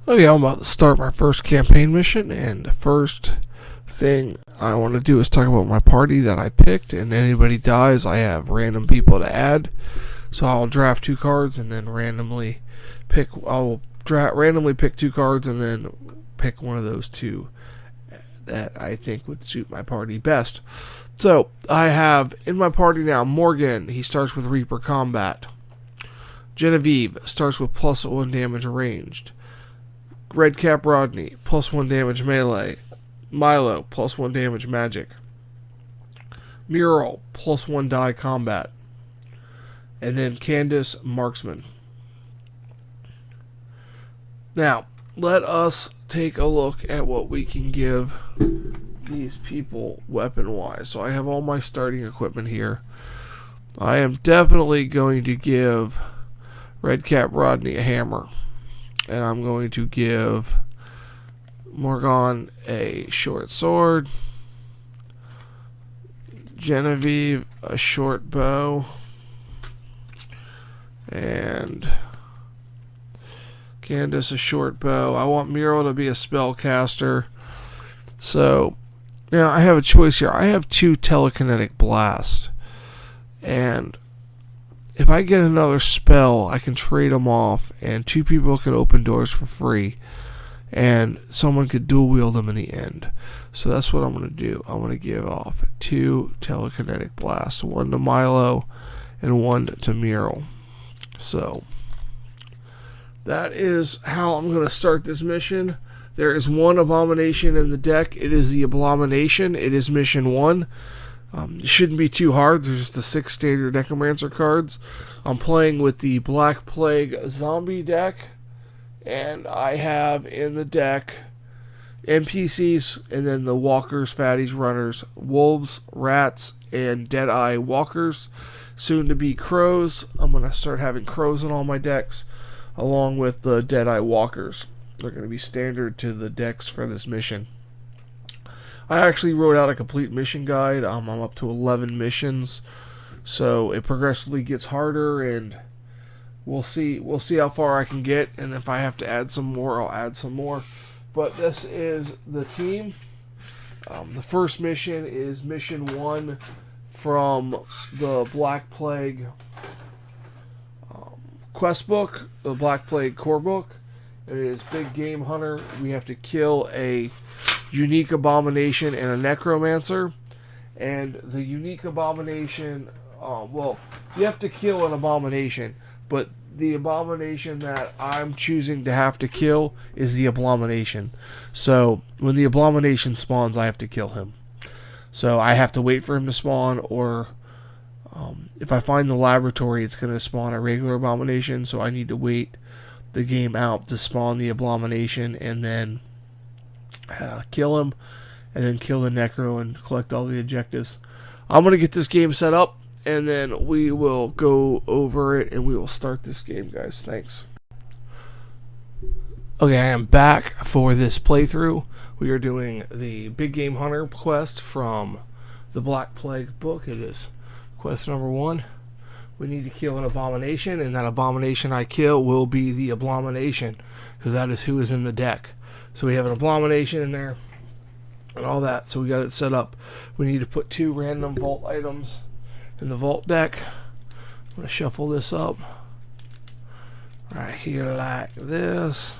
Okay, I'm about to start my first campaign mission, and the first thing I want to do is talk about my party that I picked, and anybody dies, I have random people to add. So I'll draft 2 cards and then randomly pick 2 cards and then pick one of those 2 that I think would suit my party best. So I have in my party now Morgan. He starts with Reaper Combat. Genevieve starts with +1 damage ranged. Redcap Rodney, +1 damage melee. Milo, +1 damage magic. Mural, +1 die combat. And then Candace, marksman. Now, let us take a look at what we can give these people weapon-wise. So I have all my starting equipment here. I am definitely going to give Redcap Rodney a hammer. And I'm going to give Morgan a short sword. Genevieve a short bow. And Candace a short bow. I want Muriel to be a spellcaster. So, now I have a choice here. I have 2 telekinetic blasts. And if I get another spell, I can trade them off, and 2 people can open doors for free, and someone could dual wield them in the end. So that's what I'm going to do. I'm going to give off 2 telekinetic blasts, 1 to Milo and 1 to Mural. So that is how I'm going to start this mission. There is 1 abomination in the deck. It is the Abomination. It is mission 1. It shouldn't be too hard. There's just the 6 standard Necromancer cards. I'm playing with the Black Plague Zombie deck. And I have in the deck NPCs and then the Walkers, Fatties, Runners, Wolves, Rats, and Deadeye Walkers. Soon to be Crows. I'm going to start having Crows in all my decks along with the Deadeye Walkers. They're going to be standard to the decks for this mission. I actually wrote out a complete mission guide. I'm up to 11 missions, so it progressively gets harder, and we'll see how far I can get, and if I have to add some more, I'll add some more. But this is the team. The first mission is mission 1 from the Black Plague quest book, the Black Plague core book. It is Big Game Hunter. We have to kill a unique abomination and a necromancer, and the unique abomination, you have to kill an abomination, but the abomination that I'm choosing to have to kill is the abomination. So when the abomination spawns, I have to kill him. So I have to wait for him to spawn, or if I find the laboratory, it's going to spawn a regular abomination, so I need to wait the game out to spawn the abomination and then kill him, and then kill the necro and collect all the objectives. I'm going to get this game set up, and then we will go over it, and we will start this game, guys. Thanks. Okay, I am back for this playthrough. We are doing the Big Game Hunter quest from the Black Plague book. It is quest number 1. We need to kill an abomination, and that abomination I kill will be the abomination, because that is who is in the deck. So we have an abomination in there and all that. So we got it set up. We need to put 2 random vault items in the vault deck. I'm going to shuffle this up right here like this.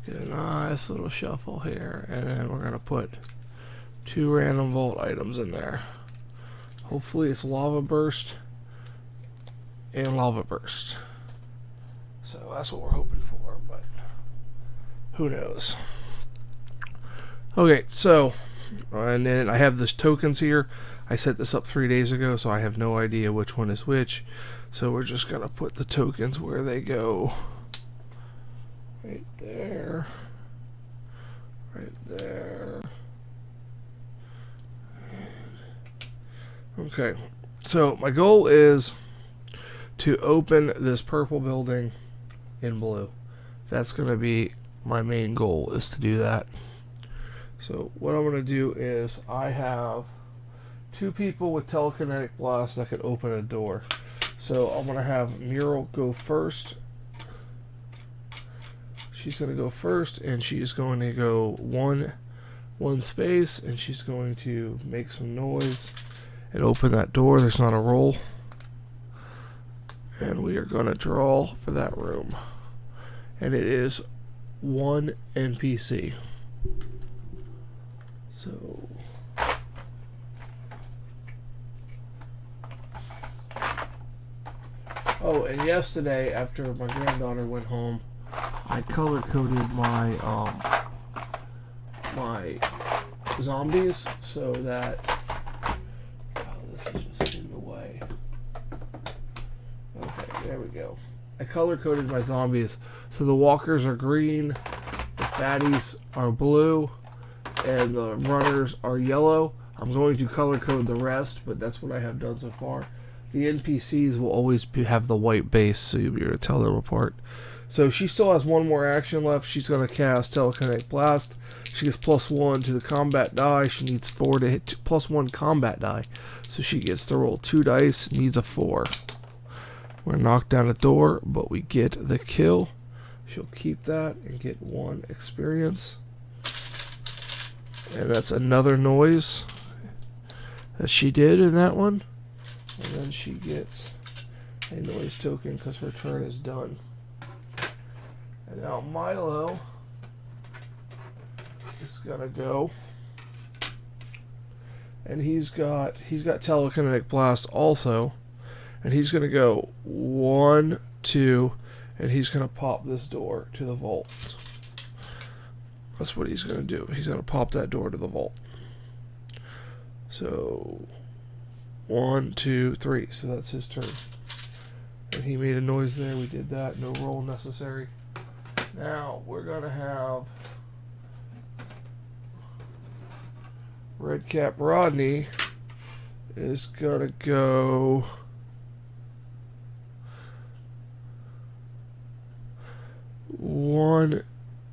Get a nice little shuffle here. And then we're going to put 2 random vault items in there. Hopefully it's Lava Burst and Lava Burst. So that's what we're hoping for, but who knows? Okay, so, and then I have this tokens here. I set this up 3 days ago, so I have no idea which one is which. So we're just going to put the tokens where they go. Right there. Right there. Okay, so my goal is to open this purple building in blue. That's going to be my main goal, is to do that. So what I'm going to do is I have 2 people with telekinetic blasts that can open a door. So I'm going to have Mural go first. she's going to go first, and she's going to go one space, and she's going to make some noise and open that door. There's not a roll. And we are going to draw for that room. And it is one NPC. So oh, and yesterday after my granddaughter went home, I color coded my my zombies so that this is just in the way. Okay, there we go. I color coded my zombies so the walkers are green, the fatties are blue, and the runners are yellow. I'm going to color code the rest, but that's what I have done so far. The NPCs will always have the white base, so you'll be able to tell them apart. So she still has one more action left. She's going to cast Telekinetic Blast. She gets +1 to the combat die. She needs 4 to hit +1 combat die. So she gets to roll 2 dice, needs a 4. We're going to knock down a door, but we get the kill. She'll keep that and get 1 experience. And that's another noise that she did in that one. And then she gets a noise token because her turn is done. And now Milo is gonna go, and he's got Telekinetic Blast also, and he's gonna go 1, 2, and he's gonna pop this door to the vault. That's what he's gonna do. He's gonna pop that door to the vault. So 1, 2, 3. So that's his turn. And he made a noise there. We did that. No roll necessary. Now we're gonna have Redcap Rodney is gonna go 1,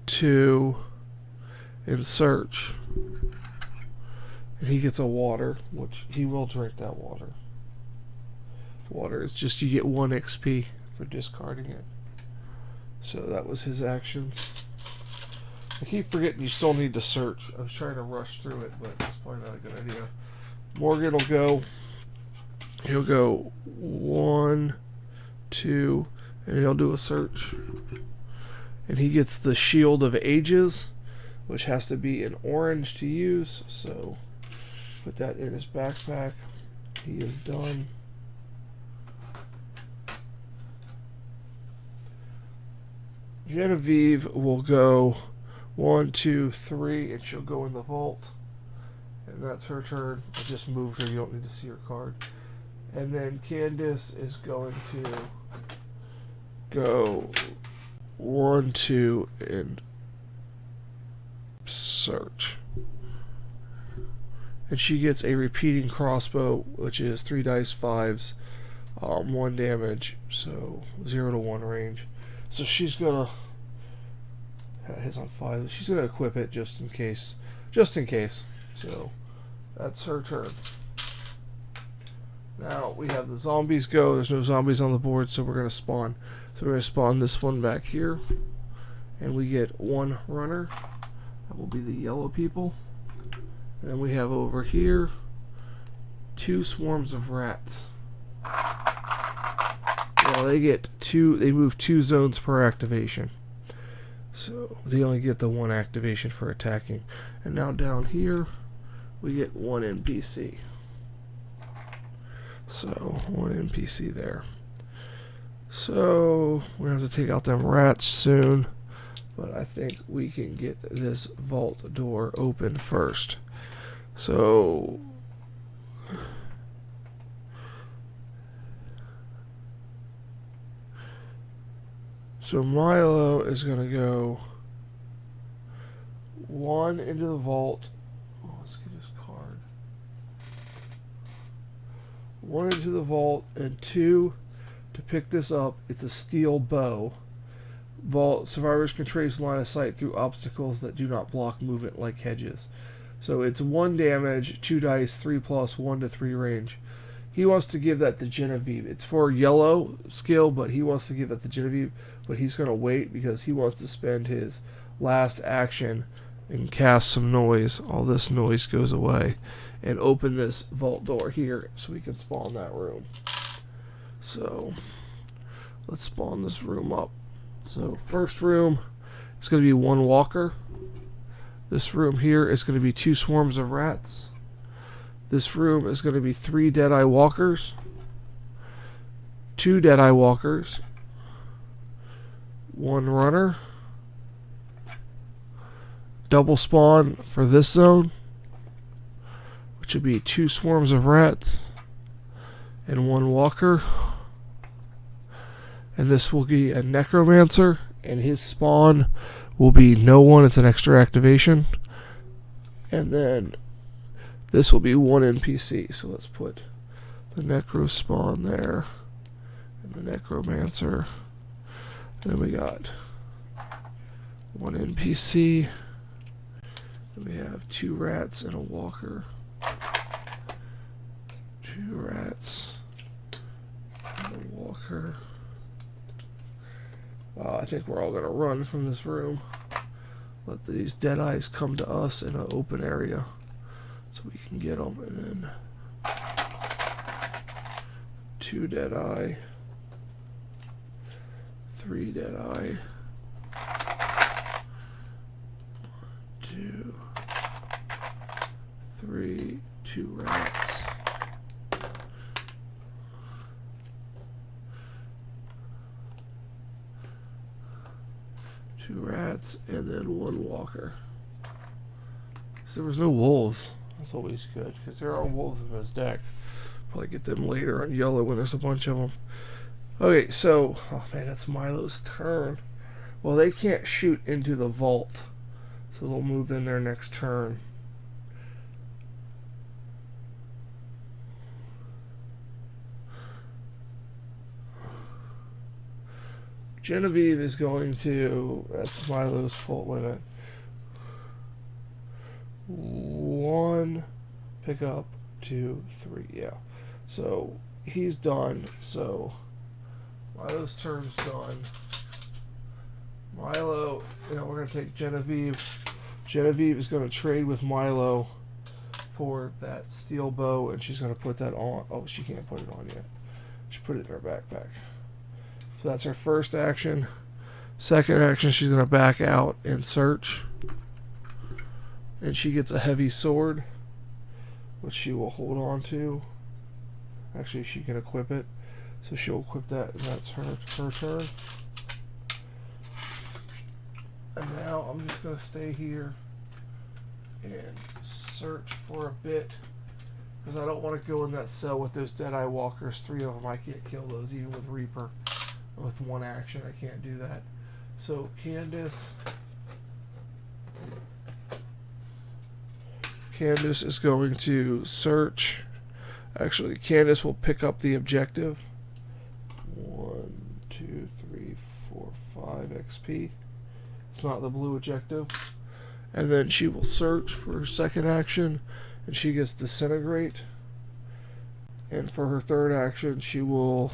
2, and search. And he gets a water, which he will drink that water. Water is just you get 1 XP for discarding it. So that was his actions. I keep forgetting you still need to search. I was trying to rush through it, but it's probably not a good idea. Morgan will go. He'll go 1, 2, and he'll do a search. And he gets the Shield of Ages, which has to be an orange to use. So put that in his backpack. He is done. Genevieve will go 1, 2, 3, and she'll go in the vault. And that's her turn. I just moved her. You don't need to see her card. And then Candace is going to go 1, 2, and search. And she gets a repeating crossbow, which is 3 dice 5s, 1 damage, so 0 to 1 range. So she's gonna hits on 5. She's gonna equip it just in case. So that's her turn. Now we have the zombies go. There's no zombies on the board, so we're gonna spawn. So we're gonna spawn this one back here, and we get 1 runner. That will be the yellow people. And then we have over here 2 swarms of rats. Well, they get 2. They move 2 zones per activation. So they only get the 1 activation for attacking. And now down here, we get 1 NPC. So 1 NPC there. So we're gonna have to take out them rats soon, but I think we can get this vault door open first. So Milo is going to go 1 into the vault. Oh, let's get his card. 1 into the vault and 2 to pick this up. It's a steel bow. Vault survivors can trace line of sight through obstacles that do not block movement like hedges. So it's 1 damage, 2 dice, 3+, 1 to 3 range. He wants to give that to Genevieve. It's for yellow skill, but he wants to give that to Genevieve. but he's going to wait because he wants to spend his last action and cast some noise. All this noise goes away, and open this vault door here so we can spawn that room. So let's spawn this room up. So first room is going to be 1 walker. This room here is going to be 2 swarms of rats. This room is going to be 3 Deadeye walkers, 2 Deadeye walkers, 1 runner. Double spawn for this zone, which would be 2 swarms of rats and 1 walker. And this will be a necromancer, and his spawn will be no one. It's an extra activation. And then this will be 1 NPC. So let's put the necro spawn there, and the necromancer. And then we got 1 NPC. And we have 2 rats and a walker. 2 rats and a walker. Wow, I think we're all going to run from this room. Let these Deadeyes come to us in an open area so we can get them. And then 2 Deadeye, 3 Deadeye, 2, 3, 2 rats. 2 rats, and then 1 walker. So there was no wolves. That's always good, because there are wolves in this deck. Probably get them later on yellow when there's a bunch of them. Okay, so, oh man, that's Milo's turn. Well, they can't shoot into the vault, so they'll move in their next turn. Genevieve is going to, that's Milo's fault, wait a minute. 1, pick up, 2, 3, yeah. So he's done, so Milo's turn's done. Milo, we're going to take Genevieve. Genevieve is going to trade with Milo for that steel bow, and she's going to put that on. Oh, she can't put it on yet. She put it in her backpack. So that's her first action. Second action, she's going to back out and search. And she gets a heavy sword, which she will hold on to. Actually, she can equip it. So she'll equip that, and that's her turn. And now I'm just going to stay here and search for a bit, because I don't want to go in that cell with those Deadeye walkers. 3 of them, I can't kill those even with Reaper. With 1 action, I can't do that. So Candace is going to search. Actually, Candace will pick up the objective. 1, 2, 3, 4, 5 XP. It's not the blue objective. And then she will search for her second action, and she gets Disintegrate. And for her third action, she will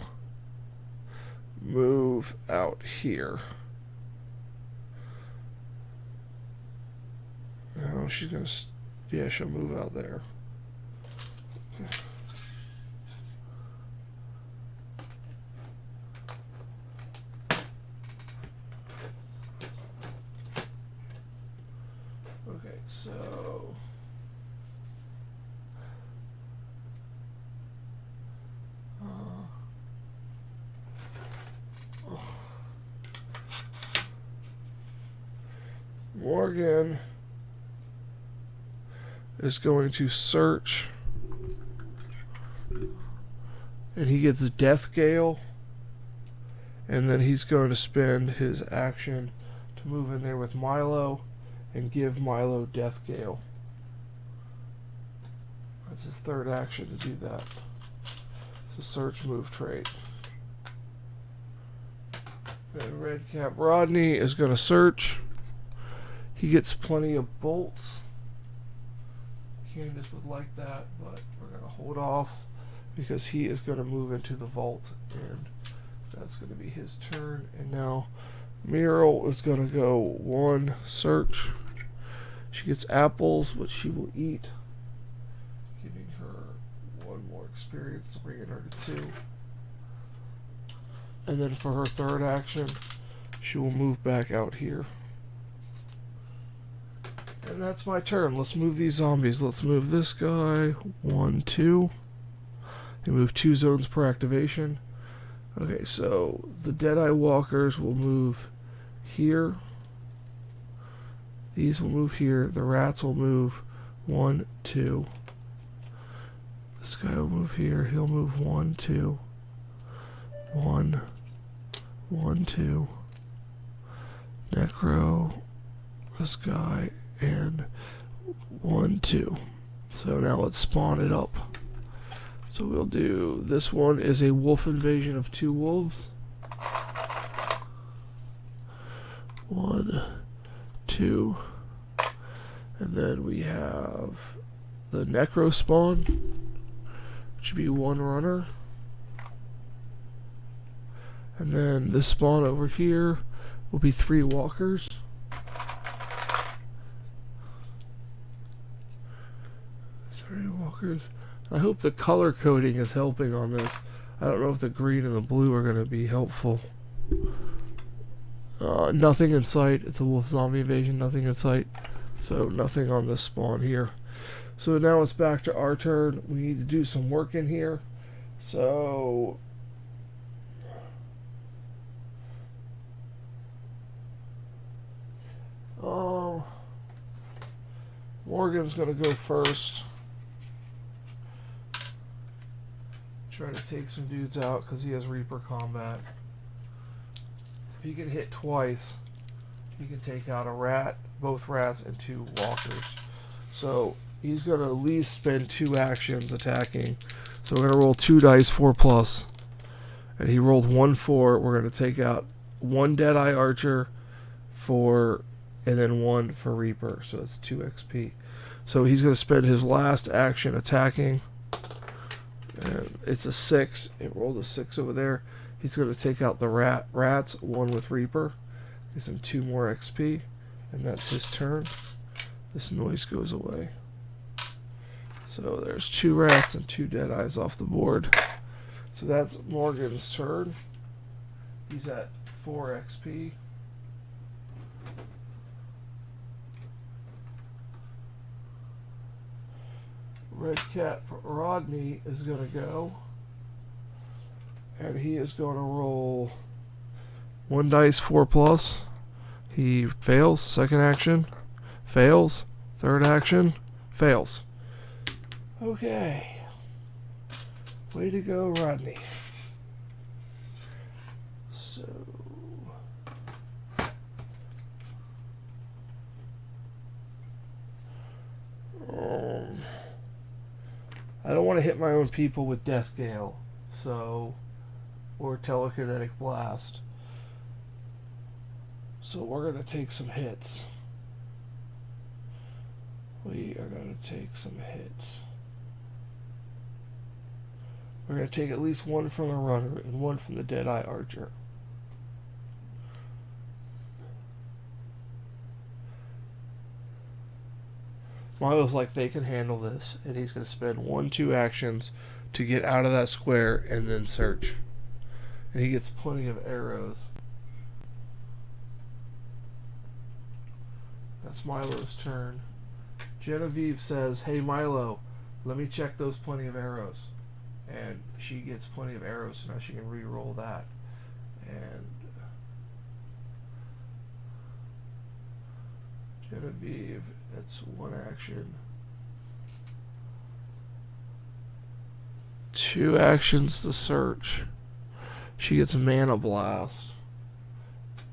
move out here. No, she's gonna. Yeah, she'll move out there. Okay, so. Morgan is going to search, and he gets Death Gale, and then he's going to spend his action to move in there with Milo and give Milo Death Gale. That's his third action to do that. So search, move, trade. And Red Cap Rodney is going to search. He gets plenty of bolts. Candace would like that, but we're going to hold off because he is going to move into the vault and That's going to be his turn. And now Muriel is going to go 1 search. She gets apples, which she will eat, giving her 1 more experience, bringing her to 2. And then for her third action, she will move back out here. And that's my turn. Let's move these zombies. Let's move this guy. 1, 2. They move 2 zones per activation. Okay, so the Deadeye Walkers will move here. These will move here. The rats will move 1, 2. This guy will move here. He'll move 1, 2. 1, 1, 2. Necro. This guy. And 1, 2. So now let's spawn it up. So we'll do, this one is a wolf invasion of 2 wolves. 1, 2. And then we have the necro spawn, which should be 1 runner. And then this spawn over here will be 3 walkers. 3 walkers. I hope the color coding is helping on this. I don't know if the green and the blue are going to be helpful. Nothing in sight. It's a wolf zombie invasion. Nothing in sight. So nothing on this spawn here. So now it's back to our turn. We need to do some work in here. So Morgan's going to go first. Try to take some dudes out because he has Reaper combat. If he can hit twice, he can take out a rat, both rats, and 2 walkers. So he's going to at least spend 2 actions attacking. So we're going to roll 2 dice, 4+. And he rolled 1 4. We're going to take out 1 Deadeye Archer and then 1 for Reaper. So it's 2 XP. So he's going to spend his last action attacking. And it's a 6. It rolled a 6 over there. He's going to take out the rats, 1 with Reaper. Gives him 2 more XP. And that's his turn. This noise goes away. So there's 2 rats and 2 Deadeyes off the board. So that's Morgan's turn. He's at 4 XP. Red Cat Rodney is going to go. And he is going to roll 1 dice, 4+. He fails. Second action. Fails. Third action. Fails. Okay. Way to go, Rodney. So I don't want to hit my own people with Death Gale, or Telekinetic Blast. So we're going to take some hits. We are going to take some hits. We're going to take at least 1 from the runner and 1 from the Deadeye Archer. Milo's like, they can handle this, and he's going to spend 1, 2 actions to get out of that square and then search. And he gets plenty of arrows. That's Milo's turn. Genevieve says, hey Milo, let me check those plenty of arrows. And she gets plenty of arrows, so now she can re-roll that. And Genevieve, that's 1 action. 2 actions to search. She gets Mana Blast,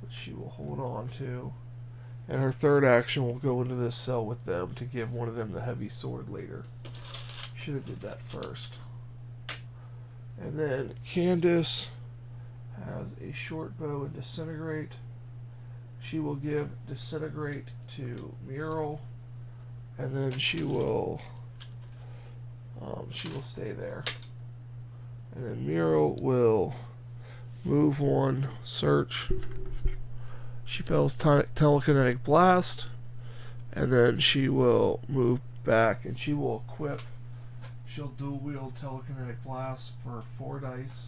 which she will hold on to. And her third action will go into this cell with them to give one of them the heavy sword later. Should have did that first. And then Candace has a short bow and Disintegrate. She will give Disintegrate to Muriel, and then she will stay there. And then Muriel will move 1, search. She fails telekinetic blast, and then she will move back and she will equip. She'll dual wield telekinetic blast for 4 dice,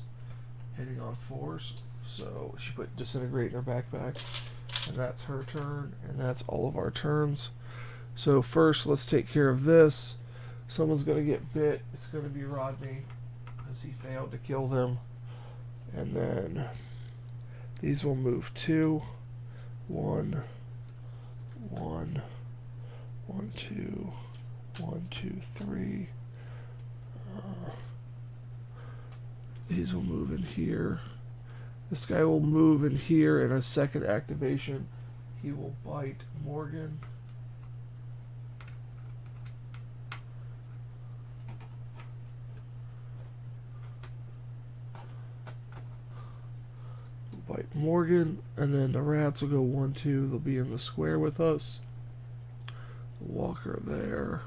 hitting on 4s. So she put disintegrate in her backpack, and that's her turn, and that's all of our turns. So first, let's take care of this. Someone's going to get bit. It's going to be Rodney, because he failed to kill them. And then these will move 2, 1, 1, 1, 2, 1, 2, 3. These will move in here. This guy will move in here, and a second activation, he will bite Morgan. Bite Morgan, and then the rats will go 1, 2. They'll be in the square with us. Walker there.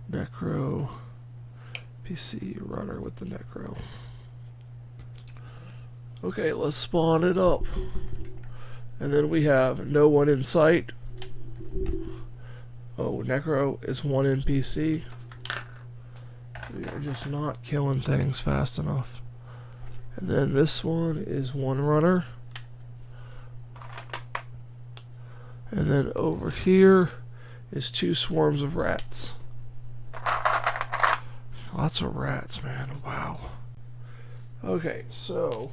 Necro. PC runner with the Necro. Okay, let's spawn it up. And then we have no one in sight. Oh, Necro is 1 NPC. We are just not killing things fast enough. And then this one is 1 runner. And then over here is 2 swarms of rats. Lots of rats, man. Wow. Okay, so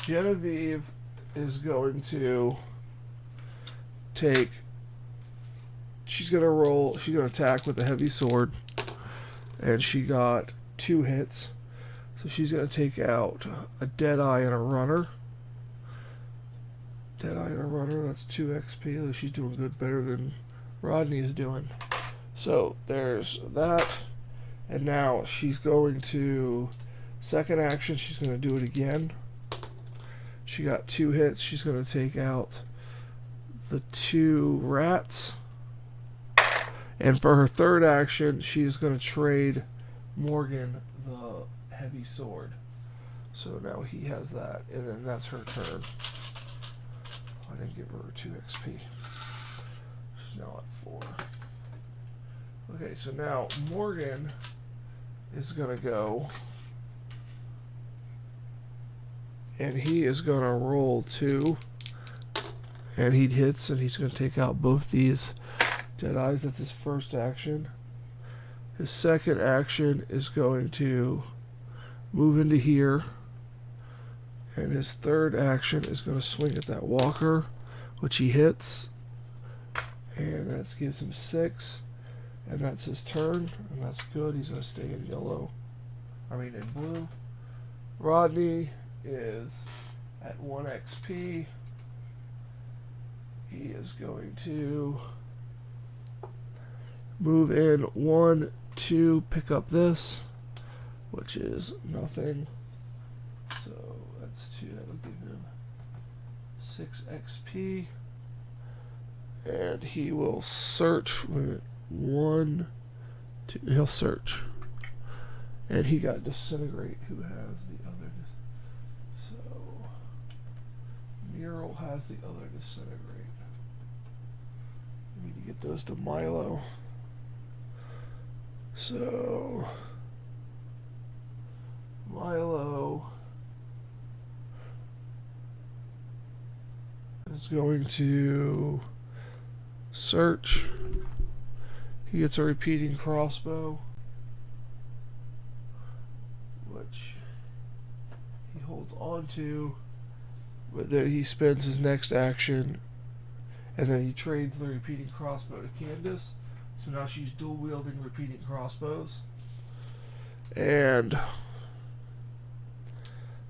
Genevieve is going to take, she's going to roll, she's going to attack with a heavy sword, and she got 2 hits, so she's going to take out a Deadeye and a runner. Deadeye and a runner, that's 2 XP, she's doing good, better than Rodney is doing. So there's that, and now she's going to, second action, she's going to do it again. She got 2 hits. She's going to take out the 2 rats. And for her third action, she's going to trade Morgan the heavy sword. So now he has that. And then that's her turn. I didn't give her 2 XP. She's now at 4. Okay, so now Morgan is going to go. And he is going to roll 2. And he hits, and he's going to take out both these Deadeyes. That's his first action. His second action is going to move into here. And his third action is going to swing at that walker, which he hits. And that gives him 6. And that's his turn. And that's good. He's going to stay in yellow. In blue. Rodney is at 1 XP. He is going to move in 1, 2, pick up this, which is nothing. So that's 2. That'll give him 6 XP. And he will search. 1, 2. He'll search. And he got disintegrate. Who has the other? So Mural has the other disintegrate. We need to get those to Milo. So Milo is going to search. He gets a repeating crossbow, which he holds on to, but then he spends his next action, and then he trades the repeating crossbow to Candace. So now she's dual wielding repeating crossbows, and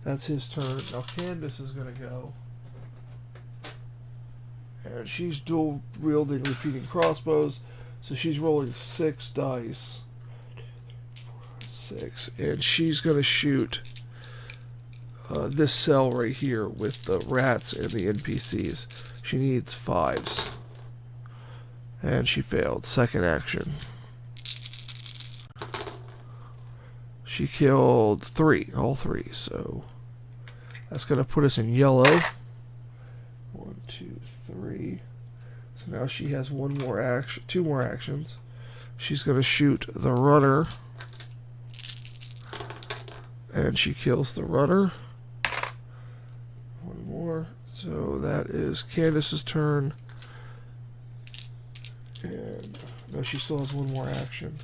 that's his turn. Now Candace is going to go, and she's dual wielding repeating crossbows, so she's rolling 6 dice. 6, and she's going to shoot this cell right here with the rats and the NPCs. She needs 5s. And she failed. Second action. She killed 3, all 3. So that's going to put us in yellow. 1, 2, 3. So now she has 1 more action, 2 more actions. She's going to shoot the runner. And she kills the runner. 1 more. So that is Candace's turn. And no, she still has 1 more action.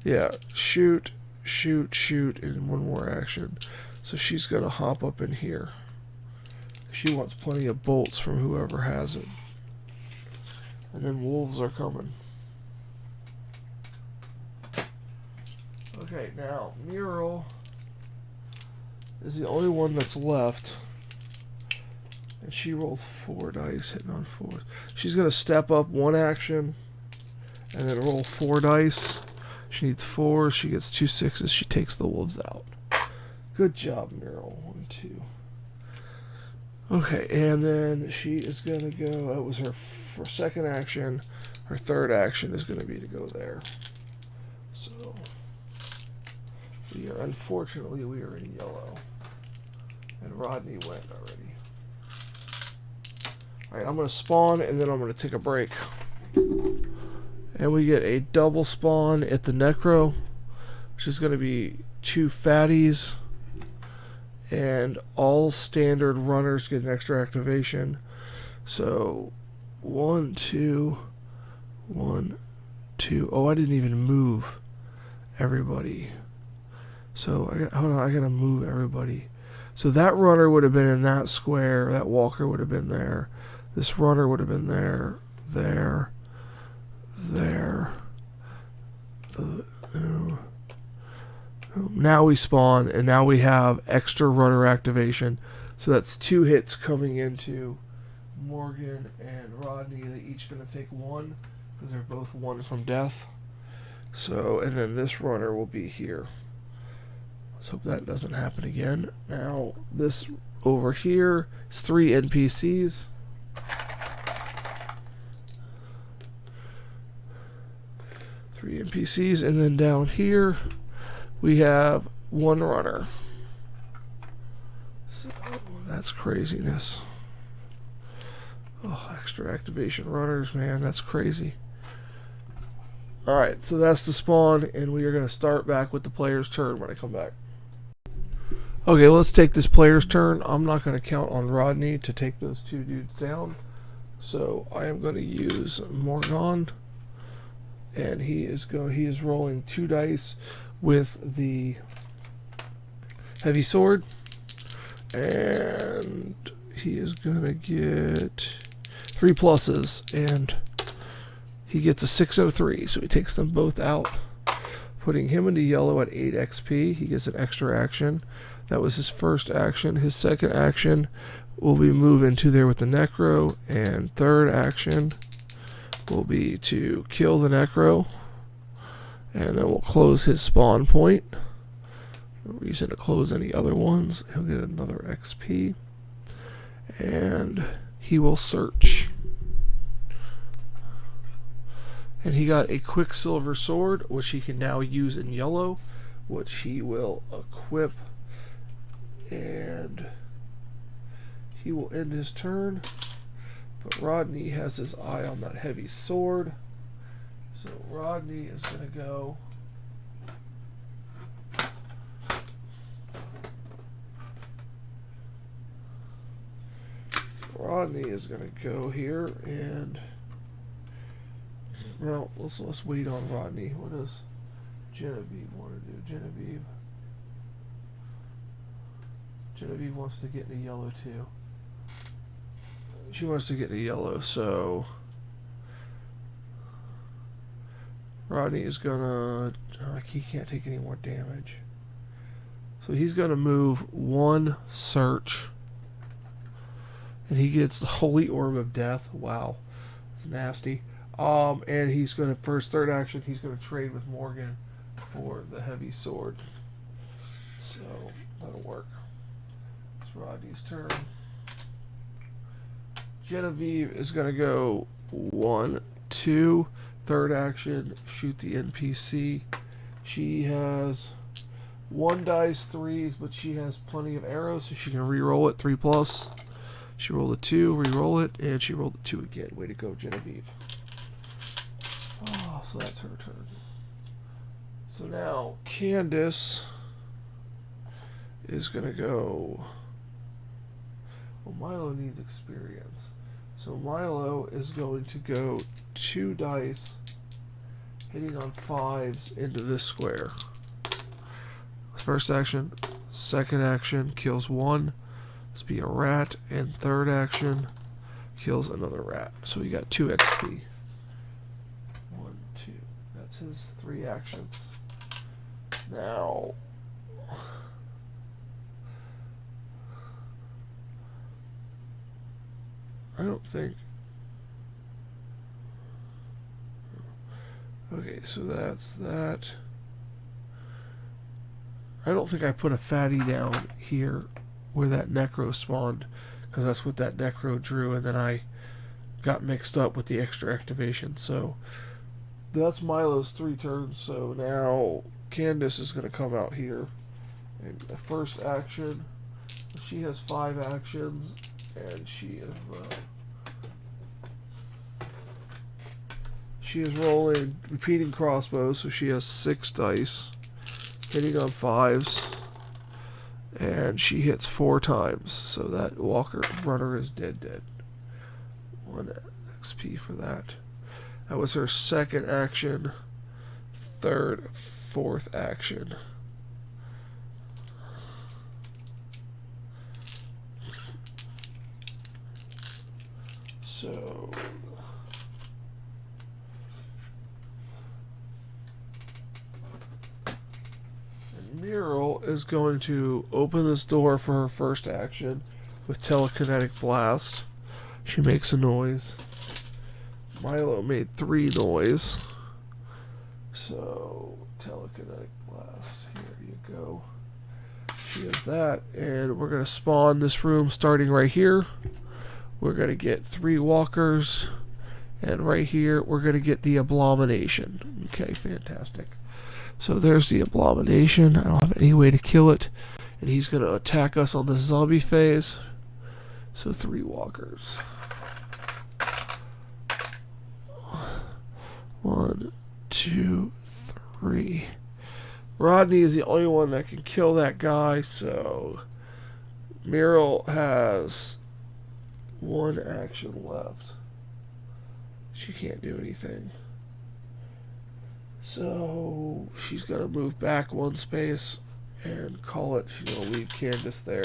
Yeah, shoot, shoot, shoot, and 1 more action. So she's going to hop up in here. She wants plenty of bolts from whoever has it. And then wolves are coming. Okay, now Mural is the only one that's left. And she rolls 4 dice, hitting on 4. She's going to step up 1 action and then roll 4 dice. She needs 4. She gets 2 6s. She takes the wolves out. Good job, Mural. 1, 2. Okay, and then she is going to go. That was her second action. Her third action is going to be to go there. So, unfortunately, we are in yellow. And Rodney went already. Alright, I'm going to spawn and then I'm going to take a break. And we get a double spawn at the Necro, which is going to be 2 fatties. And all standard runners get an extra activation. So, 1, 2, 1, 2. Oh, I didn't even move everybody. So, hold on, I got to move everybody. So that runner would have been in that square. That walker would have been there. This runner would have been there, there, there. Now we spawn, and now we have extra runner activation. So that's 2 hits coming into Morgan and Rodney. They each going to take 1, because they're both 1 from death. So, and then this runner will be here. Let's hope that doesn't happen again. Now, this over here is 3 NPCs. Three NPCs, and then down here we have 1 runner. So that's craziness. Oh, extra activation runners, man, that's crazy. Alright, so that's the spawn, and we are going to start back with the player's turn when I come back. Okay, let's take this player's turn. I'm not going to count on Rodney to take those 2 dudes down. So I am going to use Morgan. And he is rolling 2 dice with the heavy sword. And he is going to get 3 pluses. And he gets a 603. So he takes them both out, putting him into yellow at 8 XP. He gets an extra action. That was his first action. His second action will be move into there with the Necro. And third action will be to kill the Necro. And then we'll close his spawn point. No reason to close any other ones. He'll get another XP. And he will search. And he got a Quicksilver sword, which he can now use in yellow, which he will equip. And he will end his turn. But Rodney has his eye on that heavy sword. So Rodney is going to go. Rodney is going to go here, and well, let's wait on Rodney. What does Genevieve want to do? Genevieve wants to get into yellow too. She wants to get into yellow, so Rodney is gonna. He can't take any more damage, so he's gonna move 1 search, and he gets the Holy Orb of Death. Wow, it's nasty. And he's gonna third action. He's gonna trade with Morgan for the heavy sword. So that'll work. Rodney's turn. Genevieve is going to go 1, 2. Third action, shoot the NPC. She has 1 dice, 3s, but she has plenty of arrows, so she can re-roll it, 3+. She rolled a 2, re-roll it, and she rolled a 2 again. Way to go, Genevieve. Oh, so that's her turn. So now Candace is going to go... Well, Milo needs experience. So Milo is going to go 2 dice, hitting on 5s into this square. First action, second action, kills 1. This be a rat, and third action, kills another rat. So we got 2 XP. 1, 2. That's his 3 actions. Now... I don't think... Okay, so that's that. I don't think I put a fatty down here where that necro spawned, because that's what that necro drew, and then I got mixed up with the extra activation. So that's Milo's 3 turns. So now Candace is going to come out here. And the first action, she has 5 actions, and she is rolling repeating crossbows, so she has 6 dice, hitting on 5s, and she hits 4 times. So that walker runner is dead. 1 XP for that. That was her second action, third, fourth action. So Mural is going to open this door for her first action with telekinetic blast. She makes a noise. Milo made 3 noise. So telekinetic blast. Here you go. She has that, and we're going to spawn this room starting right here. We're going to get 3 walkers, and right here we're going to get the abomination. Okay, fantastic. So there's the abomination. I don't have any way to kill it, and he's going to attack us on the zombie phase. So 3 walkers. 1, 2, 3. Rodney is the only one that can kill that guy, so Mural has 1 action left. She can't do anything. So she's going to move back 1 space and call it. She's going to leave Candace there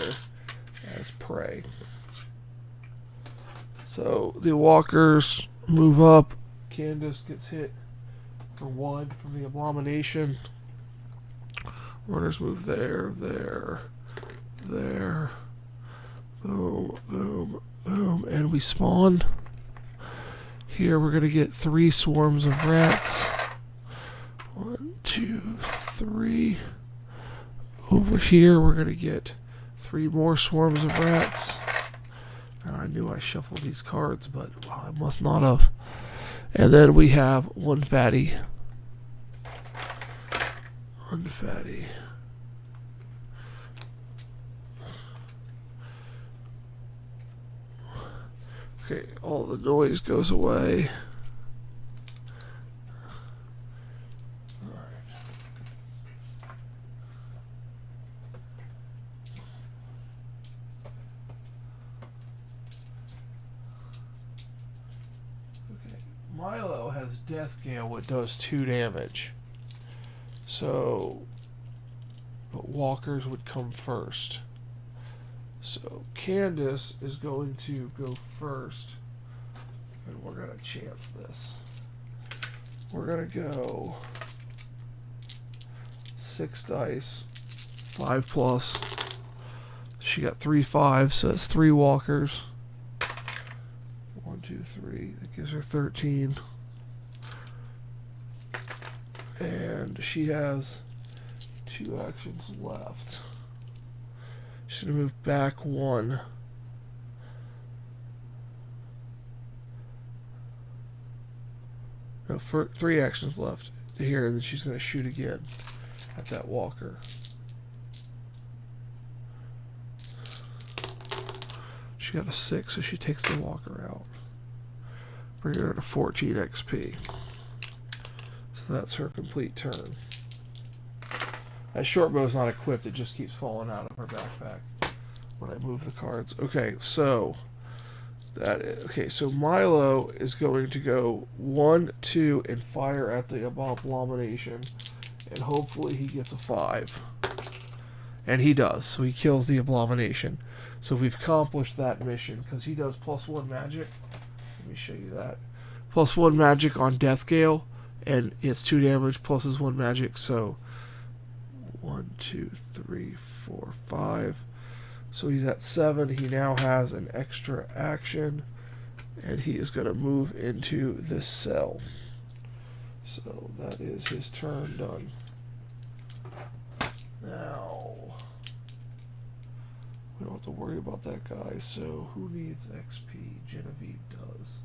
as prey. So the walkers move up. Candace gets hit for 1 from the abomination. Runners move there. Boom, boom, boom. And we spawn. Here we're going to get 3 swarms of rats. 1, 2, 3. Over here we're going to get 3 more swarms of rats. And I knew I shuffled these cards, but well, I must not have. And then we have 1 fatty. 1 fatty. Okay, all the noise goes away. Milo has Death Gale, what does 2 damage. So, but walkers would come first. So Candace is going to go first, and we're going to chance this. We're going to go 6 dice, 5+. She got 3 5s, so that's 3 walkers. 1, 2, 3. That gives her 13. And she has 2 actions left. She's He's going to move back 1. No, 3 actions left to here, and then she's going to shoot again at that walker. She got a 6, so she takes the walker out. Bring her to 14 XP. So that's her complete turn. That short bow's not equipped, it just keeps falling out of her backpack when I move the cards. Okay, so so Milo is going to go 1, 2, and fire at the abomination, and hopefully he gets a 5. And he does, so he kills the abomination. So we've accomplished that mission, because he does +1 magic. Let me show you that. +1 magic on Death Gale, and it's 2 damage plus his 1 magic, so 1, 2, 3, 4, 5. So he's at 7. He now has an extra action, and he is going to move into this cell. So that is his turn done. Now, we don't have to worry about that guy. So who needs XP? Genevieve does.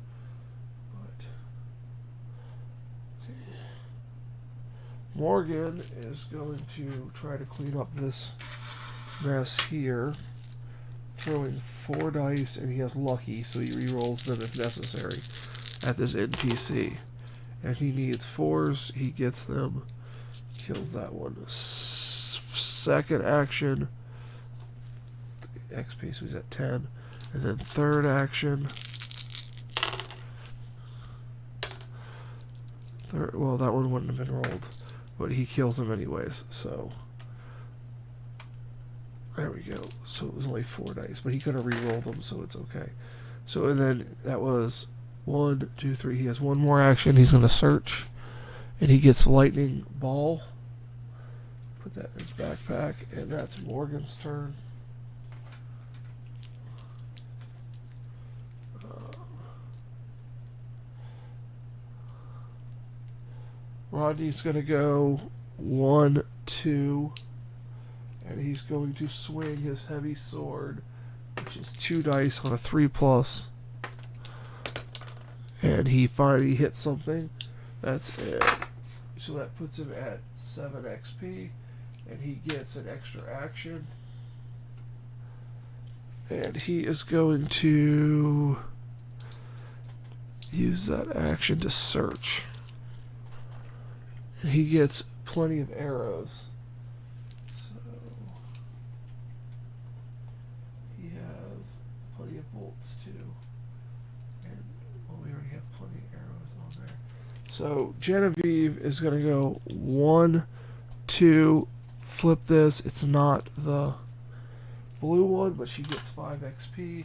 But okay. Morgan is going to try to clean up this mess here, throwing 4 dice, and he has lucky, so he rerolls them if necessary at this NPC. And he needs 4s, he gets them, kills that one. Second action, XP, so he's at 10. And then third action, well, that one wouldn't have been rolled, but he kills him anyways, so there we go. So it was only 4 dice, but he could have re-rolled them, so it's okay. So, and then that was 1, 2, 3. He has 1 more action. He's going to search, and he gets lightning ball. Put that in his backpack, and that's Morgan's turn. Rodney's going to go 1, 2. And he's going to swing his heavy sword, which is 2 dice on a 3+. And he finally hits something. That's it. So that puts him at 7 XP. And he gets an extra action. And he is going to use that action to search. And he gets plenty of arrows. Plenty of bolts too, and well, we already have plenty of arrows on there. So Genevieve is going to go 1, 2, flip this. It's not the blue one, but she gets 5 XP.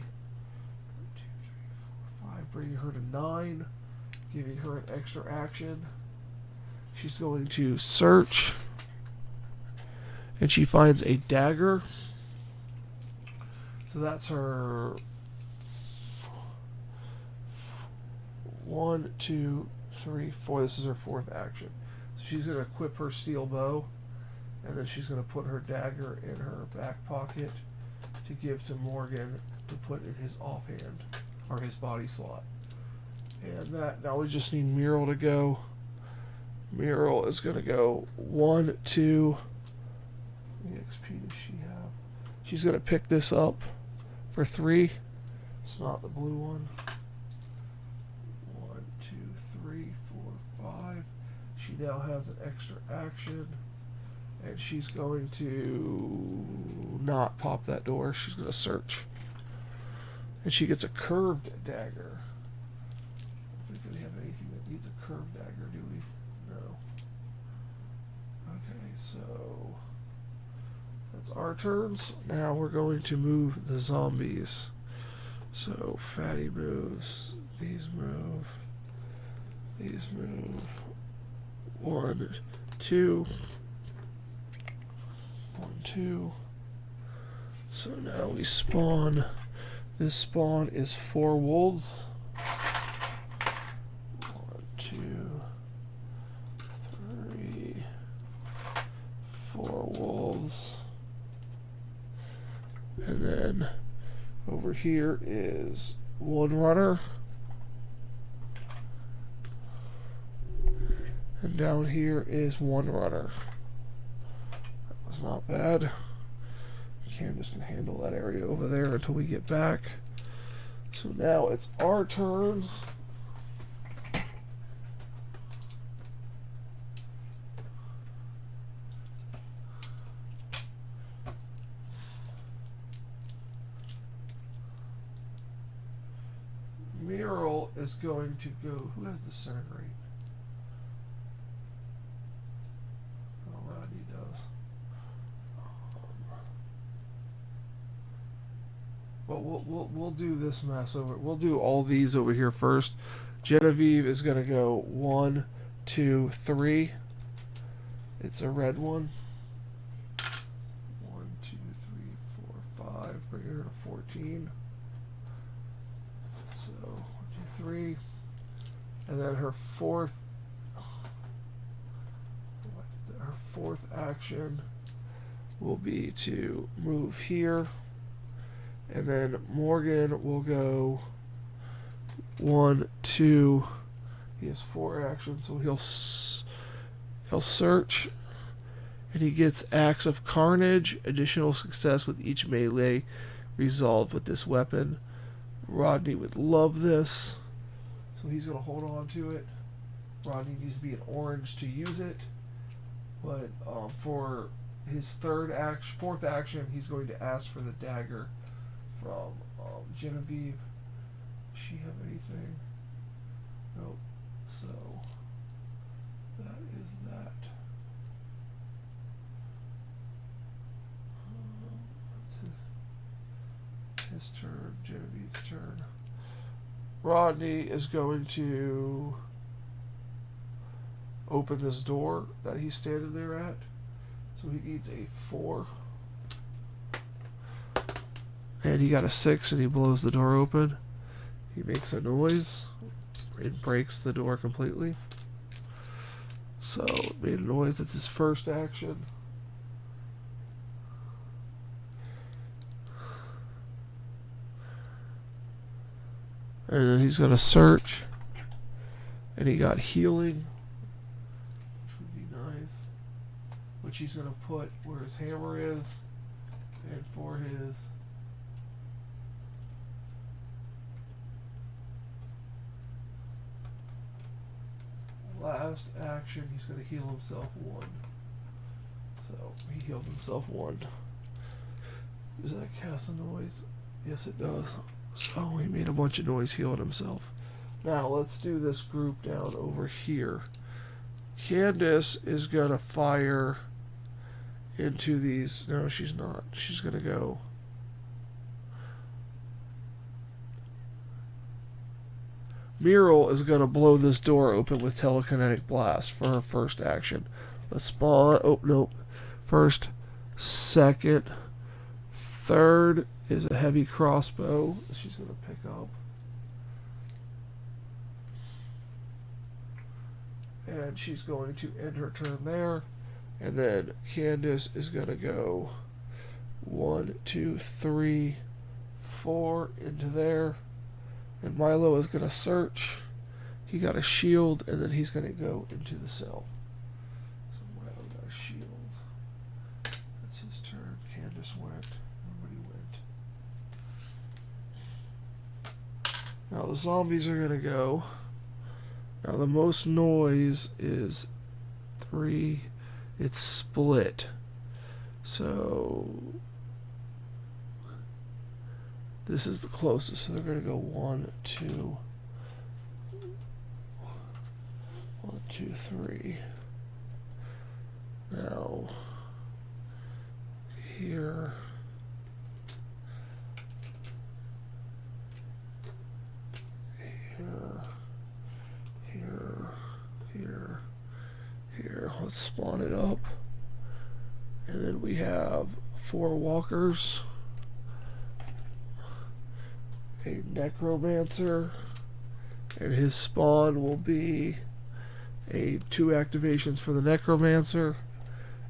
1, 2, 3, 4, 5, bringing her to 9, giving her an extra action. She's going to search, and she finds a dagger. So that's her 1, 2, 3, 4. This is her 4th action. So she's going to equip her steel bow, and then she's going to put her dagger in her back pocket to give to Morgan to put in his offhand, or his body slot. And that, now we just need Muriel to go. Muriel is going to go 1, 2. How many XP does she have? She's going to pick this up for 3. It's not the blue one. 1, 2, 3, 4, 5. She now has an extra action, and she's going to not pop that door. She's going to search, and she gets a curved dagger. I don't think we have anything that needs a curved dagger, do we? No. Okay, so that's our turns. Now we're going to move the zombies. So Fatty moves, these move, these move. 1, 2. 1, 2. So now we spawn. This spawn is 4 wolves. 1, 2, 3, 4 wolves. And then over here is one runner. And down here is one runner. That was not bad. Candace can handle that area over there until we get back. So now it's our turns. Mural is going to go. Who has the disintegrate? Oh, Rodney does. But we'll do this mess over. We'll do all these over here first. Genevieve is gonna go 1, 2, 3. It's a red one. 1, 2, 3, 4, 5. Bring her to 14. So 1, 2, 3, and then her fourth action will be to move here. And then Morgan will go 1, 2. He has 4 actions, so he'll search, and he gets Axe of Carnage. Additional success with each melee resolved with this weapon. Rodney would love this, so he's gonna hold on to it. Rodney needs to be an orange to use it, but for his fourth action, he's going to ask for the dagger from Genevieve. Does she have anything? Nope. So that is that. His turn. Genevieve's turn. Rodney is going to open this door that he's standing there at. So he needs a 4. And he got a 6, and he blows the door open. He makes a noise. It breaks the door completely. So it made a noise. That's his first action. And then he's going to search. And he got healing, which would be nice. Which he's going to put where his hammer is. And for his last action, he's going to heal himself 1. So he healed himself 1. Does that cast a noise? Yes, it does. So he made a bunch of noise, healed himself. Now let's do this group down over here. Candace is going to fire into these. No, she's not. She's going to go. Mural is going to blow this door open with telekinetic blast for her first action. Let's spawn. Oh, nope. First, second, third is a heavy crossbow she's going to pick up. And she's going to end her turn there. And then Candace is going to go 1, 2, 3, 4 into there. And Milo is going to search. He got a shield, and then he's going to go into the cell. So Milo got a shield. That's his turn. Candace went. Nobody went. Now the zombies are going to go. Now the most noise is 3. It's split. So this is the closest. So they're going to go 1, 2, 1, 2, 3. Now here. Here, let's spawn it up. And then we have 4 walkers, a necromancer, and his spawn will be 2 activations for the necromancer,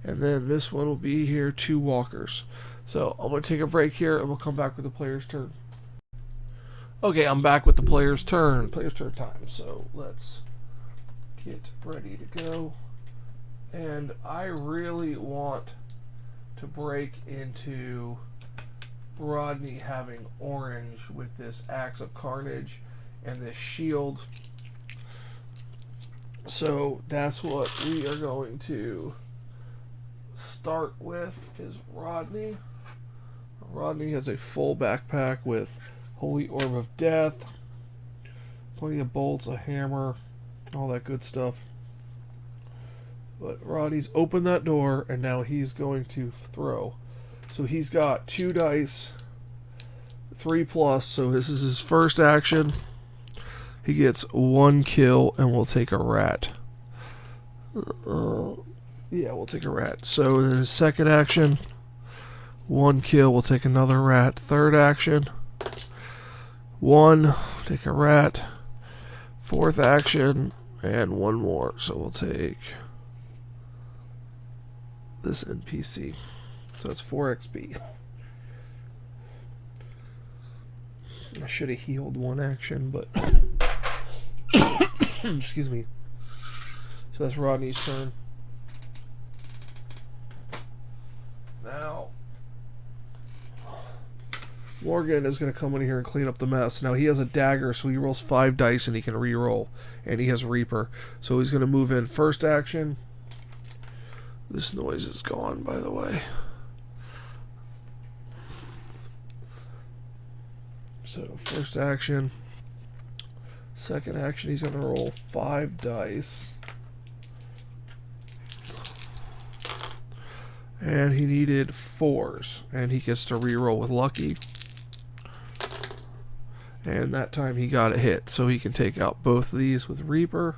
and then this one will be here 2 walkers. So I'm going to take a break here and we'll come back with the player's turn. Okay, I'm back with the player's turn. Player's turn time. So let's get ready to go. And I really want to break into Rodney having orange with this Axe of Carnage and this shield. So that's what we are going to start with, is Rodney. Rodney has a full backpack with Holy Orb of Death, plenty of bolts, a hammer, all that good stuff. But Rodney's opened that door and now he's going to throw. So he's got 2 dice, 3+, so this is his first action. He gets 1 kill and we'll take a rat. Yeah, we'll take a rat. So in his second action, 1 kill, we'll take another rat. Third action, 1, take a rat. Fourth action, and 1 more. So we'll take this NPC. So it's 4 XP. I should have healed 1 action, but excuse me. So that's Rodney's turn. Now Morgan is going to come in here and clean up the mess. Now he has a dagger, so he rolls 5 dice and he can re-roll. And he has Reaper. So he's going to move in first action. This noise is gone, by the way. So first action. Second action, he's going to roll 5 dice. And he needed 4s. And he gets to re-roll with lucky. And that time he got a hit. So he can take out both of these with Reaper.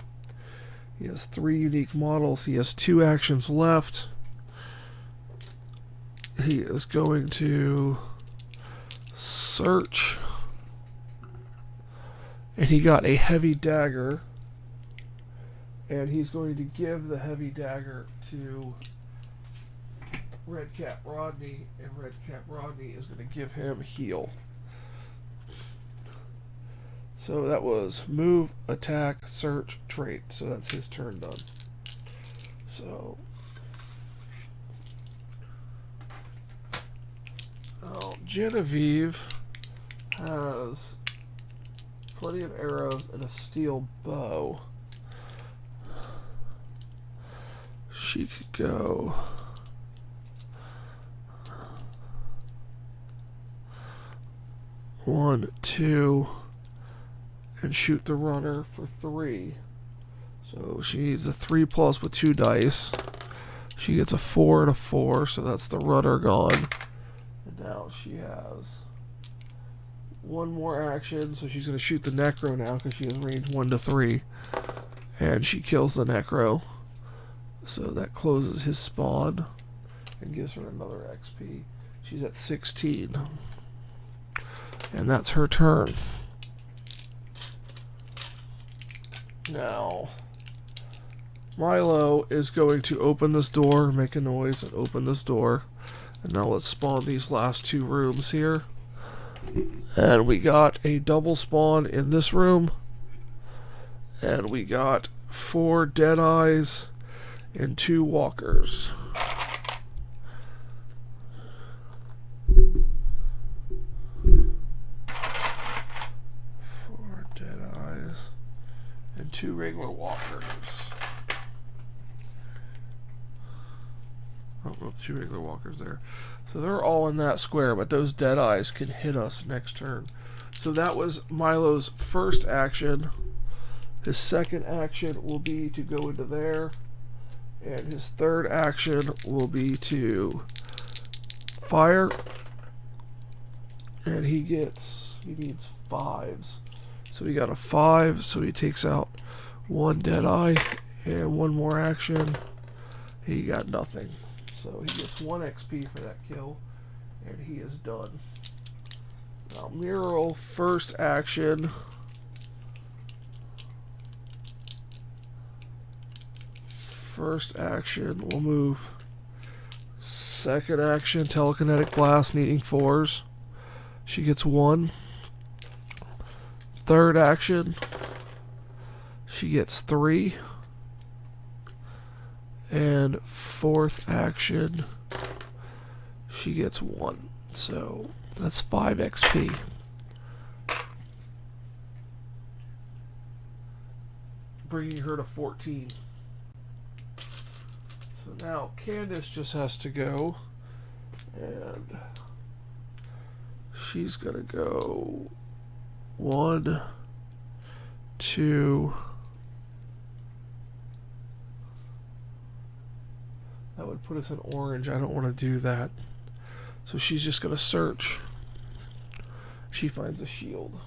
He has 3 unique models. He has 2 actions left. He is going to search. And he got a heavy dagger. And he's going to give the heavy dagger to Red Cap Rodney. And Red Cap Rodney is going to give him heal. So that was move, attack, search, trait. So that's his turn done. So Genevieve has plenty of arrows and a steel bow. She could go one, 2, and shoot the runner for 3. So she needs a 3+ with 2 dice. She gets a 4 and a 4, so that's the runner gone. And now she has 1 more action, so she's going to shoot the Necro now because she has range 1 to 3. And she kills the Necro. So that closes his spawn and gives her another XP. She's at 16. And that's her turn. Now, Milo is going to open this door, make a noise, and open this door. And now let's spawn these last 2 rooms here. And we got a double spawn in this room. And we got 4 Deadeyes and 2 Walkers. 4 Deadeyes and 2 regular Walkers. Oh, no, 2 regular Walkers there. So they're all in that square, but those Deadeyes can hit us next turn. So that was Milo's first action. His second action will be to go into there. And his third action will be to fire. And he needs 5s. So he got a 5, so he takes out 1 Deadeye and 1 more action. He got nothing. So he gets 1 XP for that kill. And he is done. Now Mural, first action. First action, we'll move Second action, telekinetic blast, needing 4s. She gets 1. Third action, she gets 3. And fourth action, she gets 1. So that's 5 XP. Bringing her to 14. So now Candace just has to go, and she's gonna go 1, 2. That would put us in orange. I don't want to do that. So she's just gonna search. She finds a shield.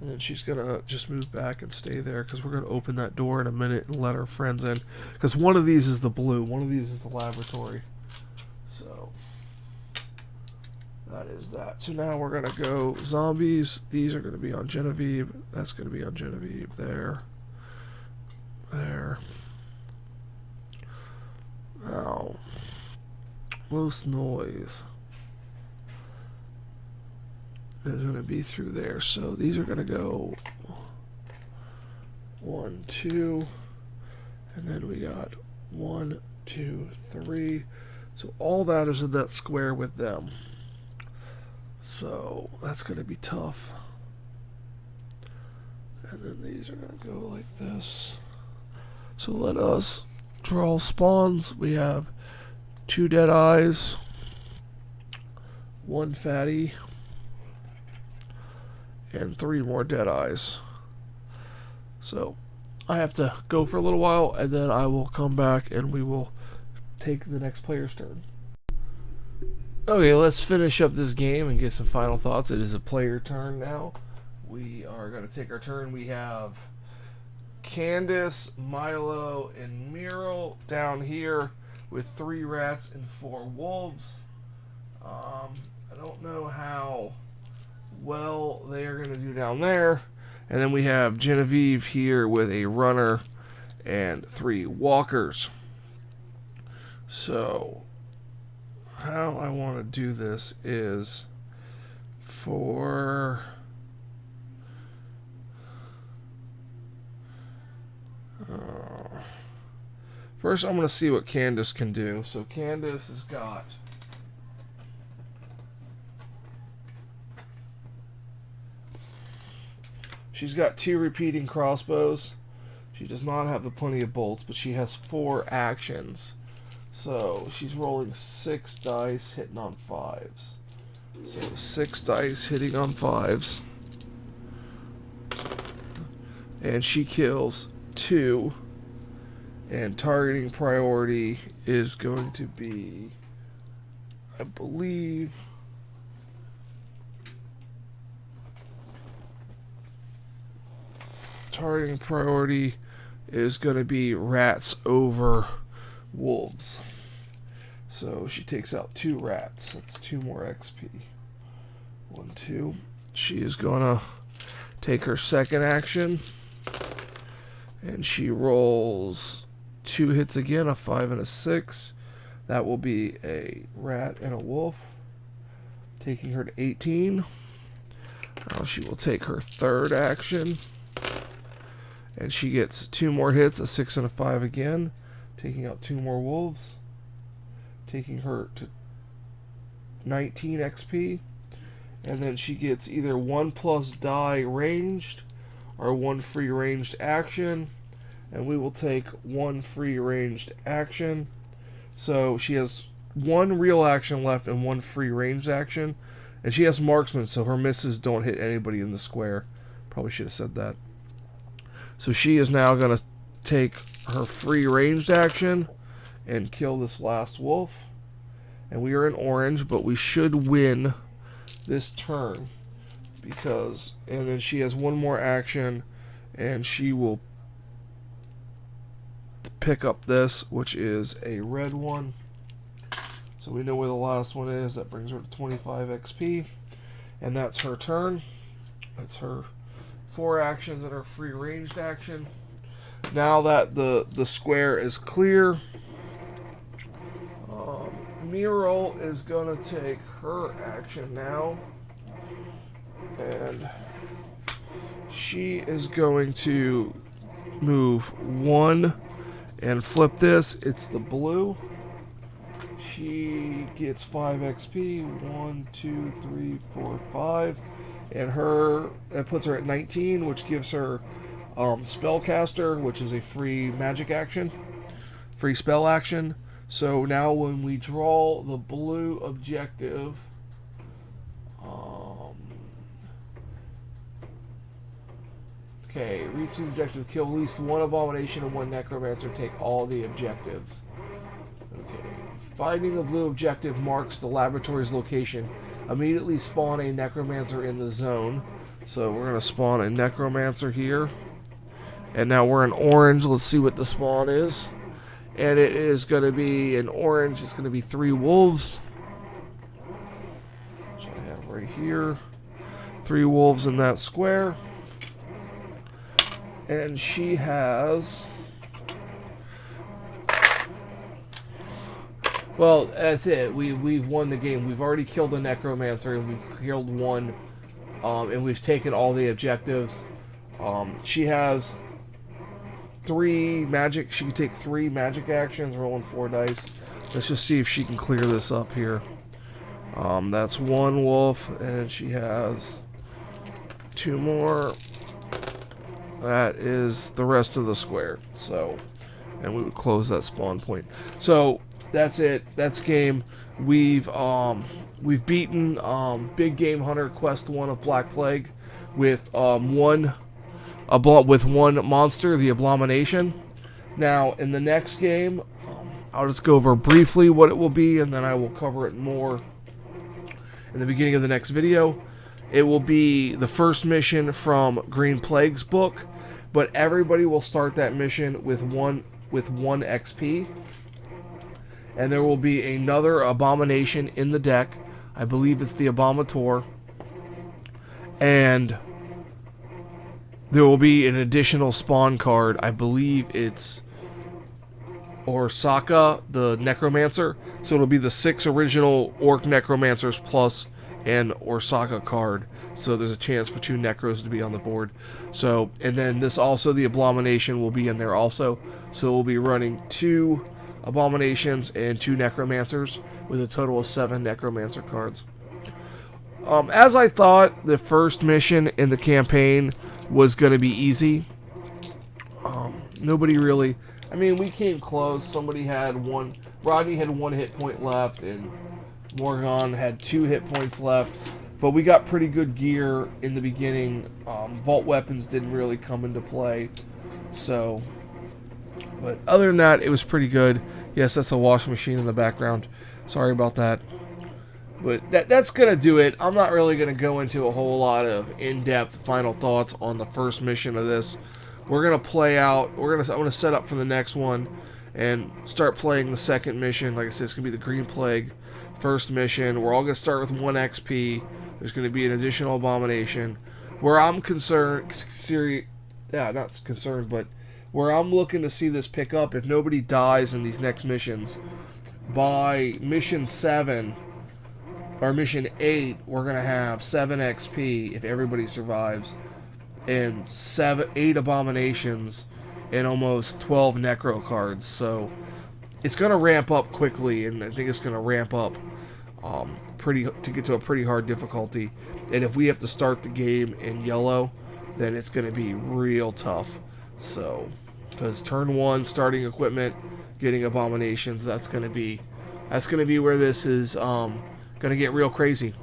And then she's going to just move back and stay there, because we're going to open that door in a minute and let our friends in. Because one of these is the blue. One of these is the laboratory. So that is that. So now we're going to go zombies. These are going to be on Genevieve. That's going to be on Genevieve. There. There. Now, most noise is going to be through there. So these are going to go 1, 2, and then we got 1, 2, 3. So all that is in that square with them. So that's going to be tough. And then these are going to go like this. So let us draw spawns. We have 2 dead eyes, 1 fatty, and 3 more dead eyes. So I have to go for a little while, and then I will come back and we will take the next player's turn. Okay, let's finish up this game and get some final thoughts. It is a player turn now. We are going to take our turn. We have Candace, Milo, and Miro down here with 3 rats and 4 wolves. I don't know how well they are going to do down there. And then we have Genevieve here with a runner and 3 walkers. So how I want to do this is for first I'm going to see what Candace can do. So Candace has got she's got 2 repeating crossbows. She does not have the plenty of bolts, but she has 4 actions. So she's rolling 6 dice, hitting on 5s. So 6 dice hitting on 5s. And she kills 2. And targeting priority is going to be, I believe, targeting priority is going to be rats over wolves. So she takes out 2 rats. That's 2 more XP. 1, 2. She is going to take her second action, and she rolls 2 hits again, a 5 and a 6. That will be a rat and a wolf, taking her to 18. Now she will take her third action, and she gets 2 more hits, a 6 and a 5 again, taking out 2 more wolves, taking her to 19 XP. And then she gets either 1 plus die ranged or 1 free ranged action. And we will take 1 free ranged action. So she has 1 real action left and 1 free ranged action. And she has marksman, so her misses don't hit anybody in the square. Probably should have said that. So she is now going to take her free ranged action and kill this last wolf. And we are in orange, but we should win this turn, because, and then she has 1 more action, and she will pick up this, which is a red one. So we know where the last one is. That brings her to 25 XP, and that's her turn. That's her 4 actions and her free ranged action. Now that the square is clear, Muriel is going to take her action now. And she is going to move 1 and flip this. It's the blue. She gets 5 XP. 1, 2, 3, 4, 5. And that puts her at 19, which gives her Spellcaster, which is a free magic action. Free spell action. So now when we draw the blue objective, okay, reach the objective, kill at least 1 abomination and 1 necromancer, take all the objectives. Okay, finding the blue objective marks the laboratory's location. Immediately spawn a necromancer in the zone. So we're going to spawn a necromancer here. And now we're in orange. Let's see what the spawn is. And it is going to be in orange. It's going to be 3 wolves. Which I have right here. 3 wolves in that square. And she has... Well, that's it. We've won the game. We've already killed a necromancer, and we've killed 1, and we've taken all the objectives. She has 3 magic. She can take 3 magic actions, rolling 4 dice. Let's just see if she can clear this up here. That's 1 wolf, and she has 2 more. That is the rest of the square. So, and we would close that spawn point. So that's it. That's game. We've beaten Big Game Hunter Quest 1 of Black Plague with one monster, the Abomination. Now in the next game, I'll just go over briefly what it will be, and then I will cover it more in the beginning of the next video. It will be the first mission from Green Plague's book, but everybody will start that mission with 1 XP. And there will be another abomination in the deck. I believe it's the Abomator. And there will be an additional spawn card. I believe it's Orsaka, the Necromancer. So it'll be the 6 original Orc Necromancers plus an Orsaka card. So there's a chance for 2 Necros to be on the board. So, and then this also, the Abomination will be in there also. So we'll be running 2 Abominations and 2 Necromancers with a total of 7 Necromancer cards. As I thought, the first mission in the campaign was going to be easy. Nobody really... I mean, we came close. Somebody had 1... Rodney had 1 hit point left, and Morgan had 2 hit points left. But we got pretty good gear in the beginning. Vault weapons didn't really come into play. So... But other than that, it was pretty good. Yes, that's a washing machine in the background. Sorry about that. But that's going to do it. I'm not really going to go into a whole lot of in-depth final thoughts on the first mission of this. We're going to play out. I'm going to set up for the next one and start playing the second mission. Like I said, it's going to be the Green Plague first mission. We're all going to start with 1 XP. There's going to be an additional abomination. Where I'm concerned, not concerned, but where I'm looking to see this pick up, if nobody dies in these next missions, by mission 7 or mission 8, we're going to have 7 XP if everybody survives, and 8 abominations and almost 12 necro cards. So it's going to ramp up quickly, and I think it's going to ramp up to get to a pretty hard difficulty. And if we have to start the game in yellow, then it's going to be real tough. So, because turn 1, starting equipment, getting abominations, that's going to be where this is going to get real crazy.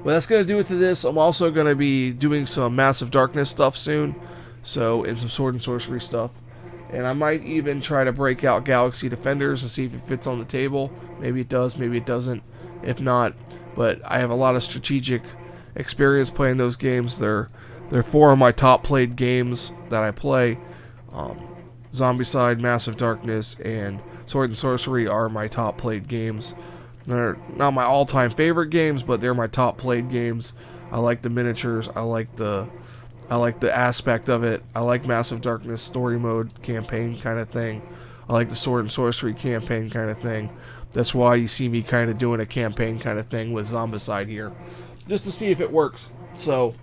Well, that's going to do it to this. I'm also going to be doing some Massive Darkness stuff soon, so, and some Sword and Sorcery stuff. And I might even try to break out Galaxy Defenders to see if it fits on the table. Maybe it does, maybe it doesn't. If not, but I have a lot of strategic experience playing those games. They're 4 of my top played games that I play. Zombicide, Massive Darkness, and Sword and Sorcery are my top played games. They're not my all-time favorite games, but they're my top played games. I like the miniatures. I like the aspect of it. I like Massive Darkness story mode campaign kind of thing. I like the Sword and Sorcery campaign kind of thing. That's why you see me kind of doing a campaign kind of thing with Zombicide here, just to see if it works. So,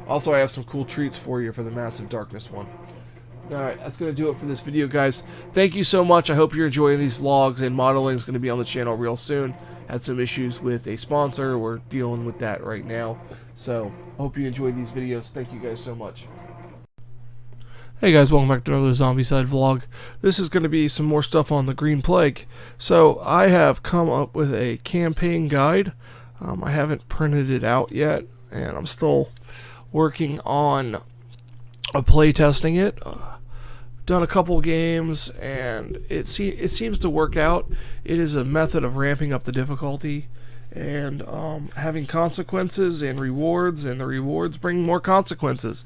also I have some cool treats for you for the Massive Darkness one. Alright, that's going to do it for this video, guys. Thank you so much. I hope you're enjoying these vlogs, and modeling is going to be on the channel real soon. Had some issues with a sponsor. We're dealing with that right now. So, I hope you enjoyed these videos. Thank you guys so much. Hey guys, welcome back to another Zombicide vlog. This is going to be some more stuff on the Green Plague. So, I have come up with a campaign guide. I haven't printed it out yet, and I'm still working on play testing it. Done a couple games, and it seems to work out. It is a method of ramping up the difficulty and having consequences and rewards, and the rewards bring more consequences.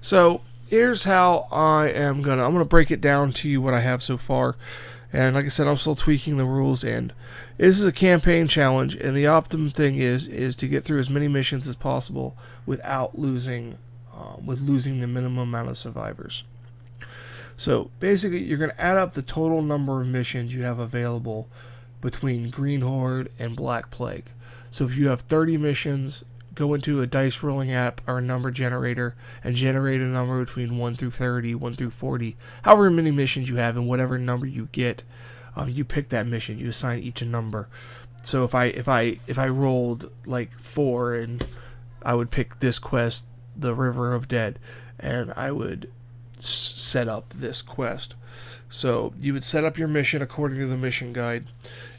So here's how I'm gonna break it down to you what I have so far. And like I said, I'm still tweaking the rules, and this is a campaign challenge, and the optimum thing is to get through as many missions as possible without losing the minimum amount of survivors. So basically, you're going to add up the total number of missions you have available between Green Horde and Black Plague. So if you have 30 missions, go into a dice rolling app or a number generator and generate a number between 1 through 30, 1 through 40, however many missions you have, and whatever number you get, you pick that mission. You assign each a number. So if I rolled like 4, and I would pick this quest, the River of Dead, and I would set up this quest. So you would set up your mission according to the mission guide,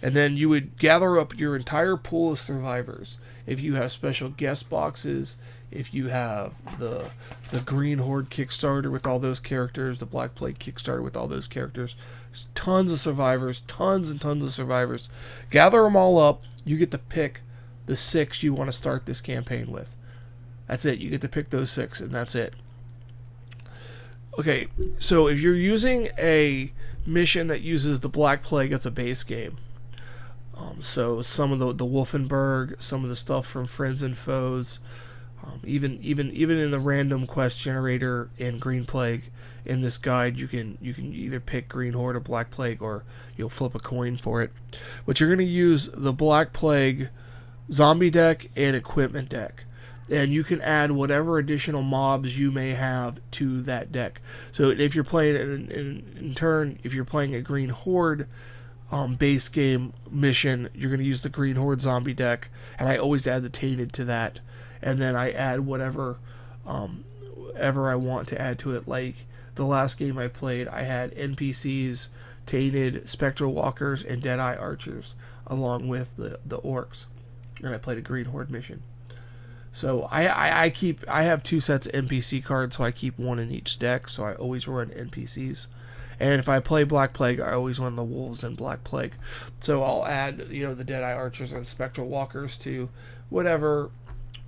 and then you would gather up your entire pool of survivors. If you have special guest boxes, if you have the Green Horde Kickstarter with all those characters, the Black Plague Kickstarter with all those characters, there's tons of survivors, tons and tons of survivors. Gather them all up. You get to pick the 6 you want to start this campaign with. That's it. You get to pick those 6, and that's it. Okay, so if you're using a mission that uses the Black Plague as a base game, so some of the Wolfenberg, some of the stuff from Friends and Foes, even in the random quest generator in Green Plague, in this guide you can either pick Green Horde or Black Plague, or you'll flip a coin for it. But you're going to use the Black Plague zombie deck and equipment deck. And you can add whatever additional mobs you may have to that deck. So if you're playing in turn, if you're playing a Green Horde base game mission, you're going to use the Green Horde zombie deck, and I always add the tainted to that, and then I add whatever ever I want to add to it. Like the last game I played, I had NPCs, tainted spectral walkers, and deadeye archers, along with the orcs, and I played a Green Horde mission. So I have 2 sets of NPC cards, so I keep 1 in each deck, so I always run NPCs. And if I play Black Plague, I always run the Wolves and Black Plague. So I'll add, the Deadeye Archers and Spectral Walkers to whatever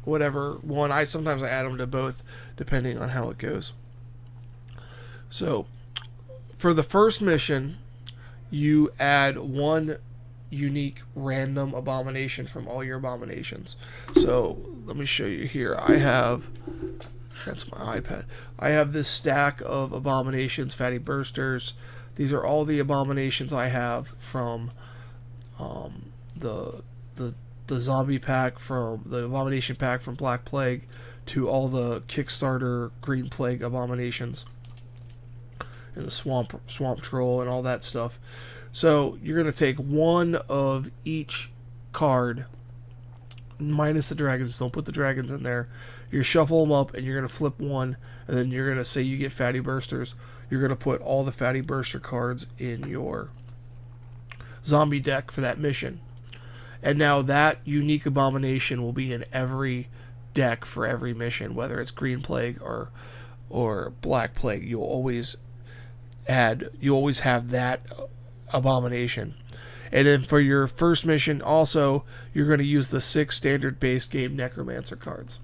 one. Sometimes I add them to both, depending on how it goes. So for the first mission, you add 1 unique random abomination from all your abominations. So let me show you here. That's my iPad. I have this stack of abominations, fatty bursters. These are all the abominations I have from the zombie pack, from the abomination pack from Black Plague, to all the Kickstarter Green Plague abominations, and the swamp troll and all that stuff. So you're going to take 1 of each card, minus the dragons. Don't put the dragons in there. You shuffle them up, and you're going to flip 1, and then you're going to say you get fatty bursters. You're going to put all the fatty burster cards in your zombie deck for that mission. And now that unique abomination will be in every deck for every mission, whether it's Green Plague or Black Plague. You'll always have that abomination. And then for your first mission, also, you're going to use the 6 standard base game Necromancer cards.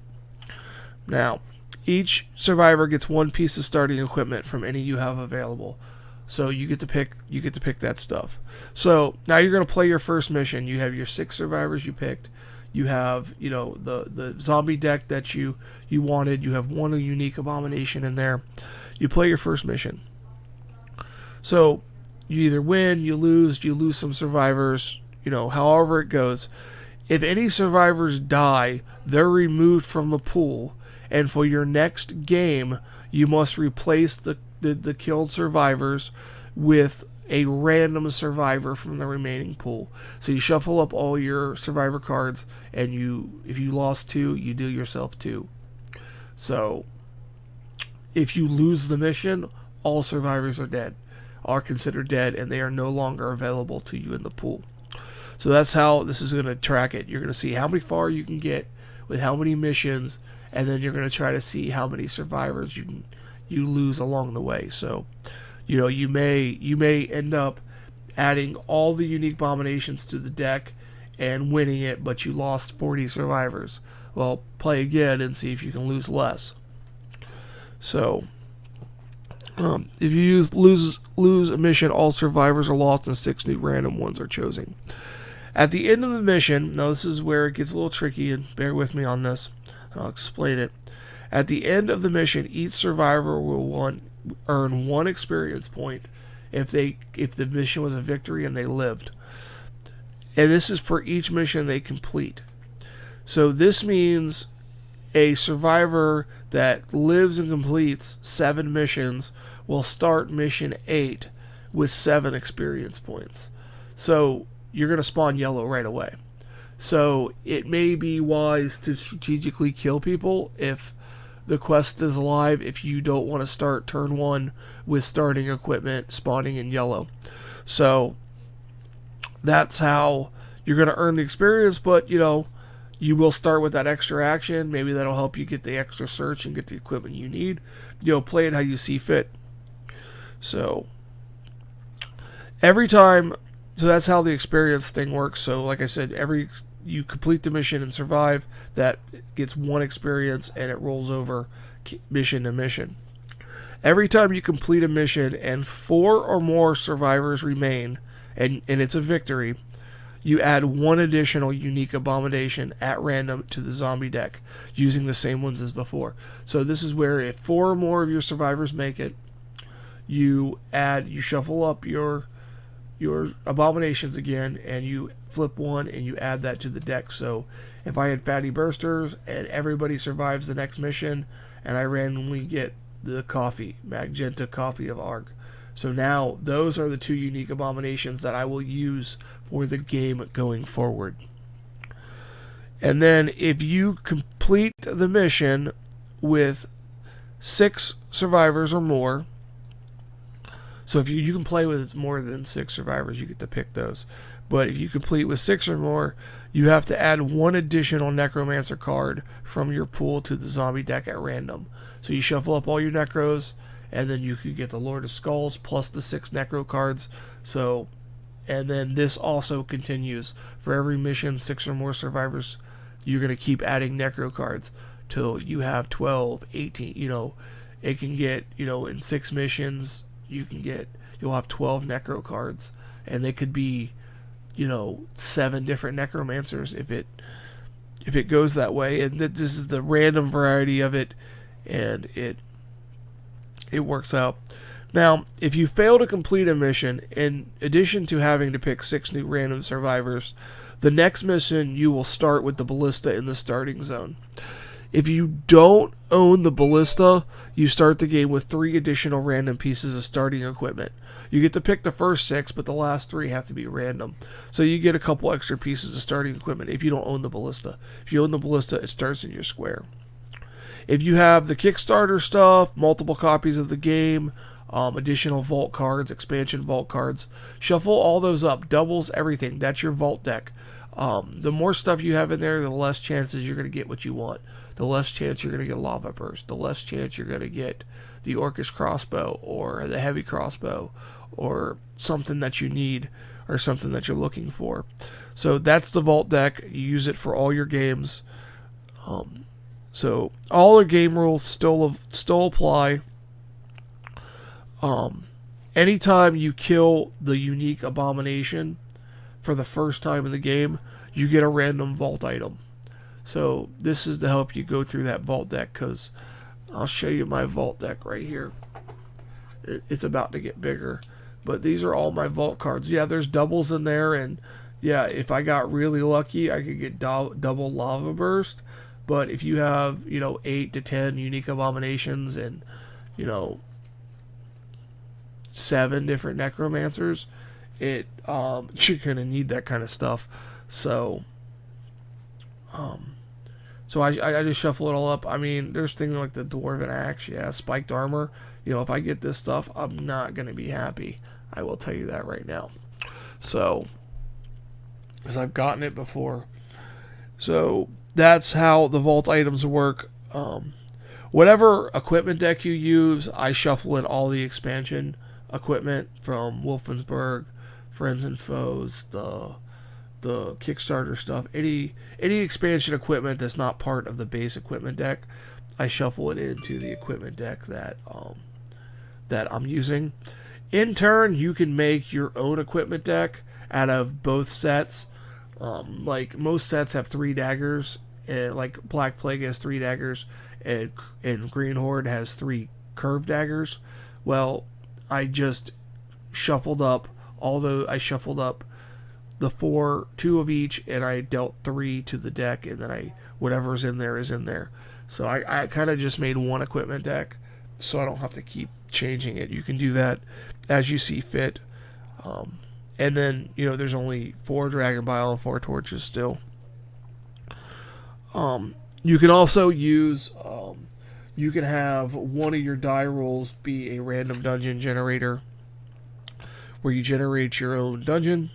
Now, each survivor gets 1 piece of starting equipment from any you have available. So you get to pick that stuff. So now you're going to play your first mission. You have your 6 survivors you picked. You have, the zombie deck that you wanted. You have 1 unique abomination in there. You play your first mission. So you either win, you lose some survivors, however it goes. If any survivors die, they're removed from the pool, and for your next game, you must replace the killed survivors with a random survivor from the remaining pool. So you shuffle up all your survivor cards, and if you lost 2, you deal yourself 2. So if you lose the mission, all survivors are considered dead, and they are no longer available to you in the pool. So that's how this is going to track it. You're going to see how many far you can get with how many missions, and then you're going to try to see how many survivors you lose along the way. So, you may end up adding all the unique abominations to the deck and winning it, but you lost 40 survivors. Well, play again and see if you can lose less. So, if you lose a mission, all survivors are lost and 6 new random ones are chosen. At the end of the mission, now this is where it gets a little tricky, and bear with me on this, I'll explain it. At the end of the mission, each survivor will earn 1 experience point if the mission was a victory and they lived. And this is for each mission they complete. So this means a survivor that lives and completes 7 missions will start mission 8 with 7 experience points. So you're going to spawn yellow right away. So it may be wise to strategically kill people if the quest is alive, if you don't want to start turn 1 with starting equipment spawning in yellow. So that's how you're going to earn the experience, but you will start with that extra action. Maybe that'll help you get the extra search and get the equipment you need. Play it how you see fit. So every time, so that's how the experience thing works. So like I said, you complete the mission and survive, that gets 1 experience, and it rolls over mission to mission. Every time you complete a mission and 4 or more survivors remain, and it's a victory, you add 1 additional unique abomination at random to the zombie deck, using the same ones as before. So this is where if 4 or more of your survivors make it, you shuffle up your abominations again, and you flip 1 and you add that to the deck. So if I had fatty bursters and everybody survives the next mission, and I randomly get the magenta coffee of Arg. So now those are the 2 unique abominations that I will use for the game going forward. And then if you complete the mission with 6 survivors or more, so if you can play with more than 6 survivors, you get to pick those. But if you complete with 6 or more, you have to add 1 additional Necromancer card from your pool to the zombie deck at random. So you shuffle up all your Necros, and then you could get the Lord of Skulls plus the 6 Necro cards. So, and then this also continues. For every mission, 6 or more survivors, you're going to keep adding Necro cards till you have 12, 18, it can get, in 6 missions, you'll have 12 Necro cards, and they could be 7 different Necromancers if it goes that way. And this is the random variety of it, and it works out. Now, if you fail to complete a mission, in addition to having to pick 6 new random survivors, the next mission you will start with the Ballista in the starting zone. If you don't own the Ballista, you start the game with 3 additional random pieces of starting equipment. You get to pick the first 6, but the last 3 have to be random. So you get a couple extra pieces of starting equipment if you don't own the Ballista. If you own the Ballista, it starts in your square. If you have the Kickstarter stuff, multiple copies of the game, additional vault cards, expansion vault cards, shuffle all those up. Doubles everything. That's your vault deck. The more stuff you have in there, the less chances you're going to get what you want. The less chance you're going to get Lava Burst. The less chance you're going to get the Orcish Crossbow or the Heavy Crossbow or something that you need or something that you're looking for. So that's the vault deck. You use it for all your games. So all the game rules still apply. Anytime you kill the unique abomination for the first time in the game, you get a random vault item. So this is to help you go through that vault deck, because I'll show you my vault deck right here. It's about to get bigger, But these are all my vault cards. Yeah, there's doubles in there, and yeah, if I got really lucky, I could get double lava burst. But if you have, 8 to 10 unique abominations and, 7 different necromancers, you're gonna need that kind of stuff. So, I just shuffle it all up. I mean, there's things like the dwarven axe, yeah, spiked armor. If I get this stuff, I'm not gonna be happy. I will tell you that right now. So, because I've gotten it before. So that's how the vault items work. Whatever equipment deck you use, I shuffle in all the expansion equipment from Wolfensburg, Friends and Foes, the Kickstarter stuff. Any expansion equipment that's not part of the base equipment deck, I shuffle it into the equipment deck that I'm using. In turn, you can make your own equipment deck out of both sets. Like most sets have 3 daggers, and like Black Plague has 3 daggers, and Green Horde has 3 curved daggers. Well, I just shuffled up the 4, 2 of each, and I dealt 3 to the deck, and then whatever's in there is in there. So I kind of just made one equipment deck, so I don't have to keep changing it. You can do that as you see fit. And then, there's only 4 Dragon Bile and 4 torches still. You can also use, you can have one of your die rolls be a random dungeon generator, where you generate your own dungeon.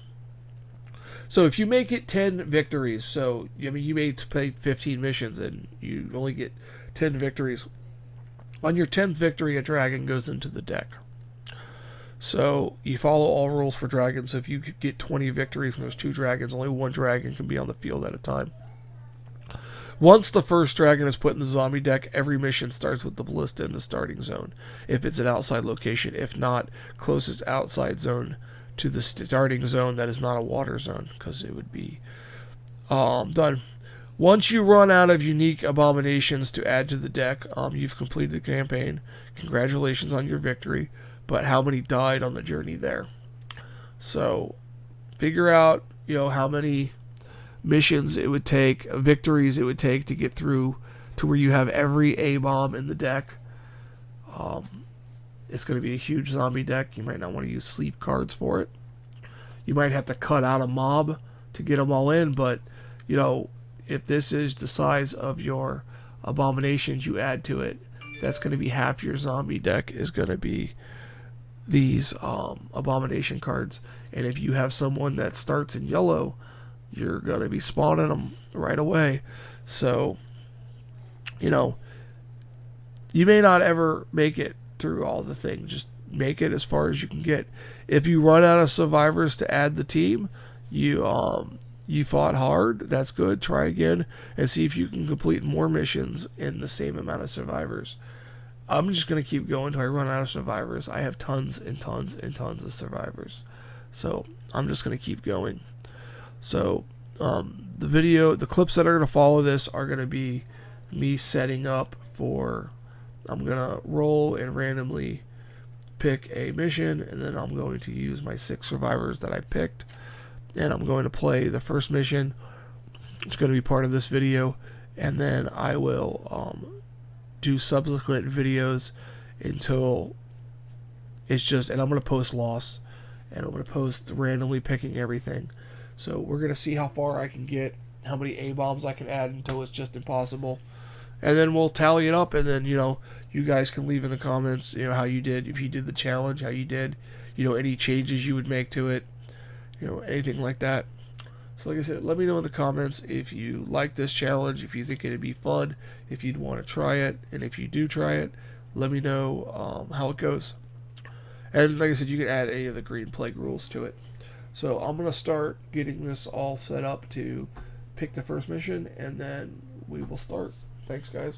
So if you make it 10 victories, so, you may play 15 missions, and you only get 10 victories. On your 10th victory, a dragon goes into the deck. So you follow all rules for dragons. So if you get 20 victories and there's 2 dragons, only 1 dragon can be on the field at a time. Once the first dragon is put in the zombie deck, every mission starts with the ballista in the starting zone, if it's an outside location. If not, closest outside zone to the starting zone that is not a water zone, because it would be done. Once you run out of unique abominations to add to the deck, you've completed the campaign. Congratulations on your victory. But how many died on the journey there? So figure out, how many missions it would take, victories it would take to get through to where you have every A-bomb in the deck. It's going to be a huge zombie deck. You might not want to use sleep cards for it. You might have to cut out a mob to get them all in, but, if this is the size of your abominations you add to it, that's going to be half your zombie deck is going to be these abomination cards. And if you have someone that starts in yellow, you're going to be spawning them right away. So, you may not ever make it through all the things. Just make it as far as you can get. If you run out of survivors to add the team, you fought hard. That's good. Try again and see if you can complete more missions in the same amount of survivors. I'm just going to keep going until I run out of survivors. I have tons and tons and tons of survivors. So I'm just going to keep going. So the clips that are going to follow this are going to be me setting up for, I'm going to roll and randomly pick a mission, and then I'm going to use my 6 survivors that I picked, and I'm going to play the first mission. It's going to be part of this video, and then I will do subsequent videos until it's just, and I'm going to post loss, and I'm going to post randomly picking everything. So we're going to see how far I can get, how many A-bombs I can add until it's just impossible. And then we'll tally it up, and then, you guys can leave in the comments, how you did, if you did the challenge, how you did, any changes you would make to it, anything like that. So like I said, let me know in the comments if you like this challenge, if you think it'd be fun, if you'd want to try it, and if you do try it, let me know how it goes. And like I said, you can add any of the Green Plague rules to it. So I'm going to start getting this all set up to pick the first mission, and then we will start. Thanks, guys.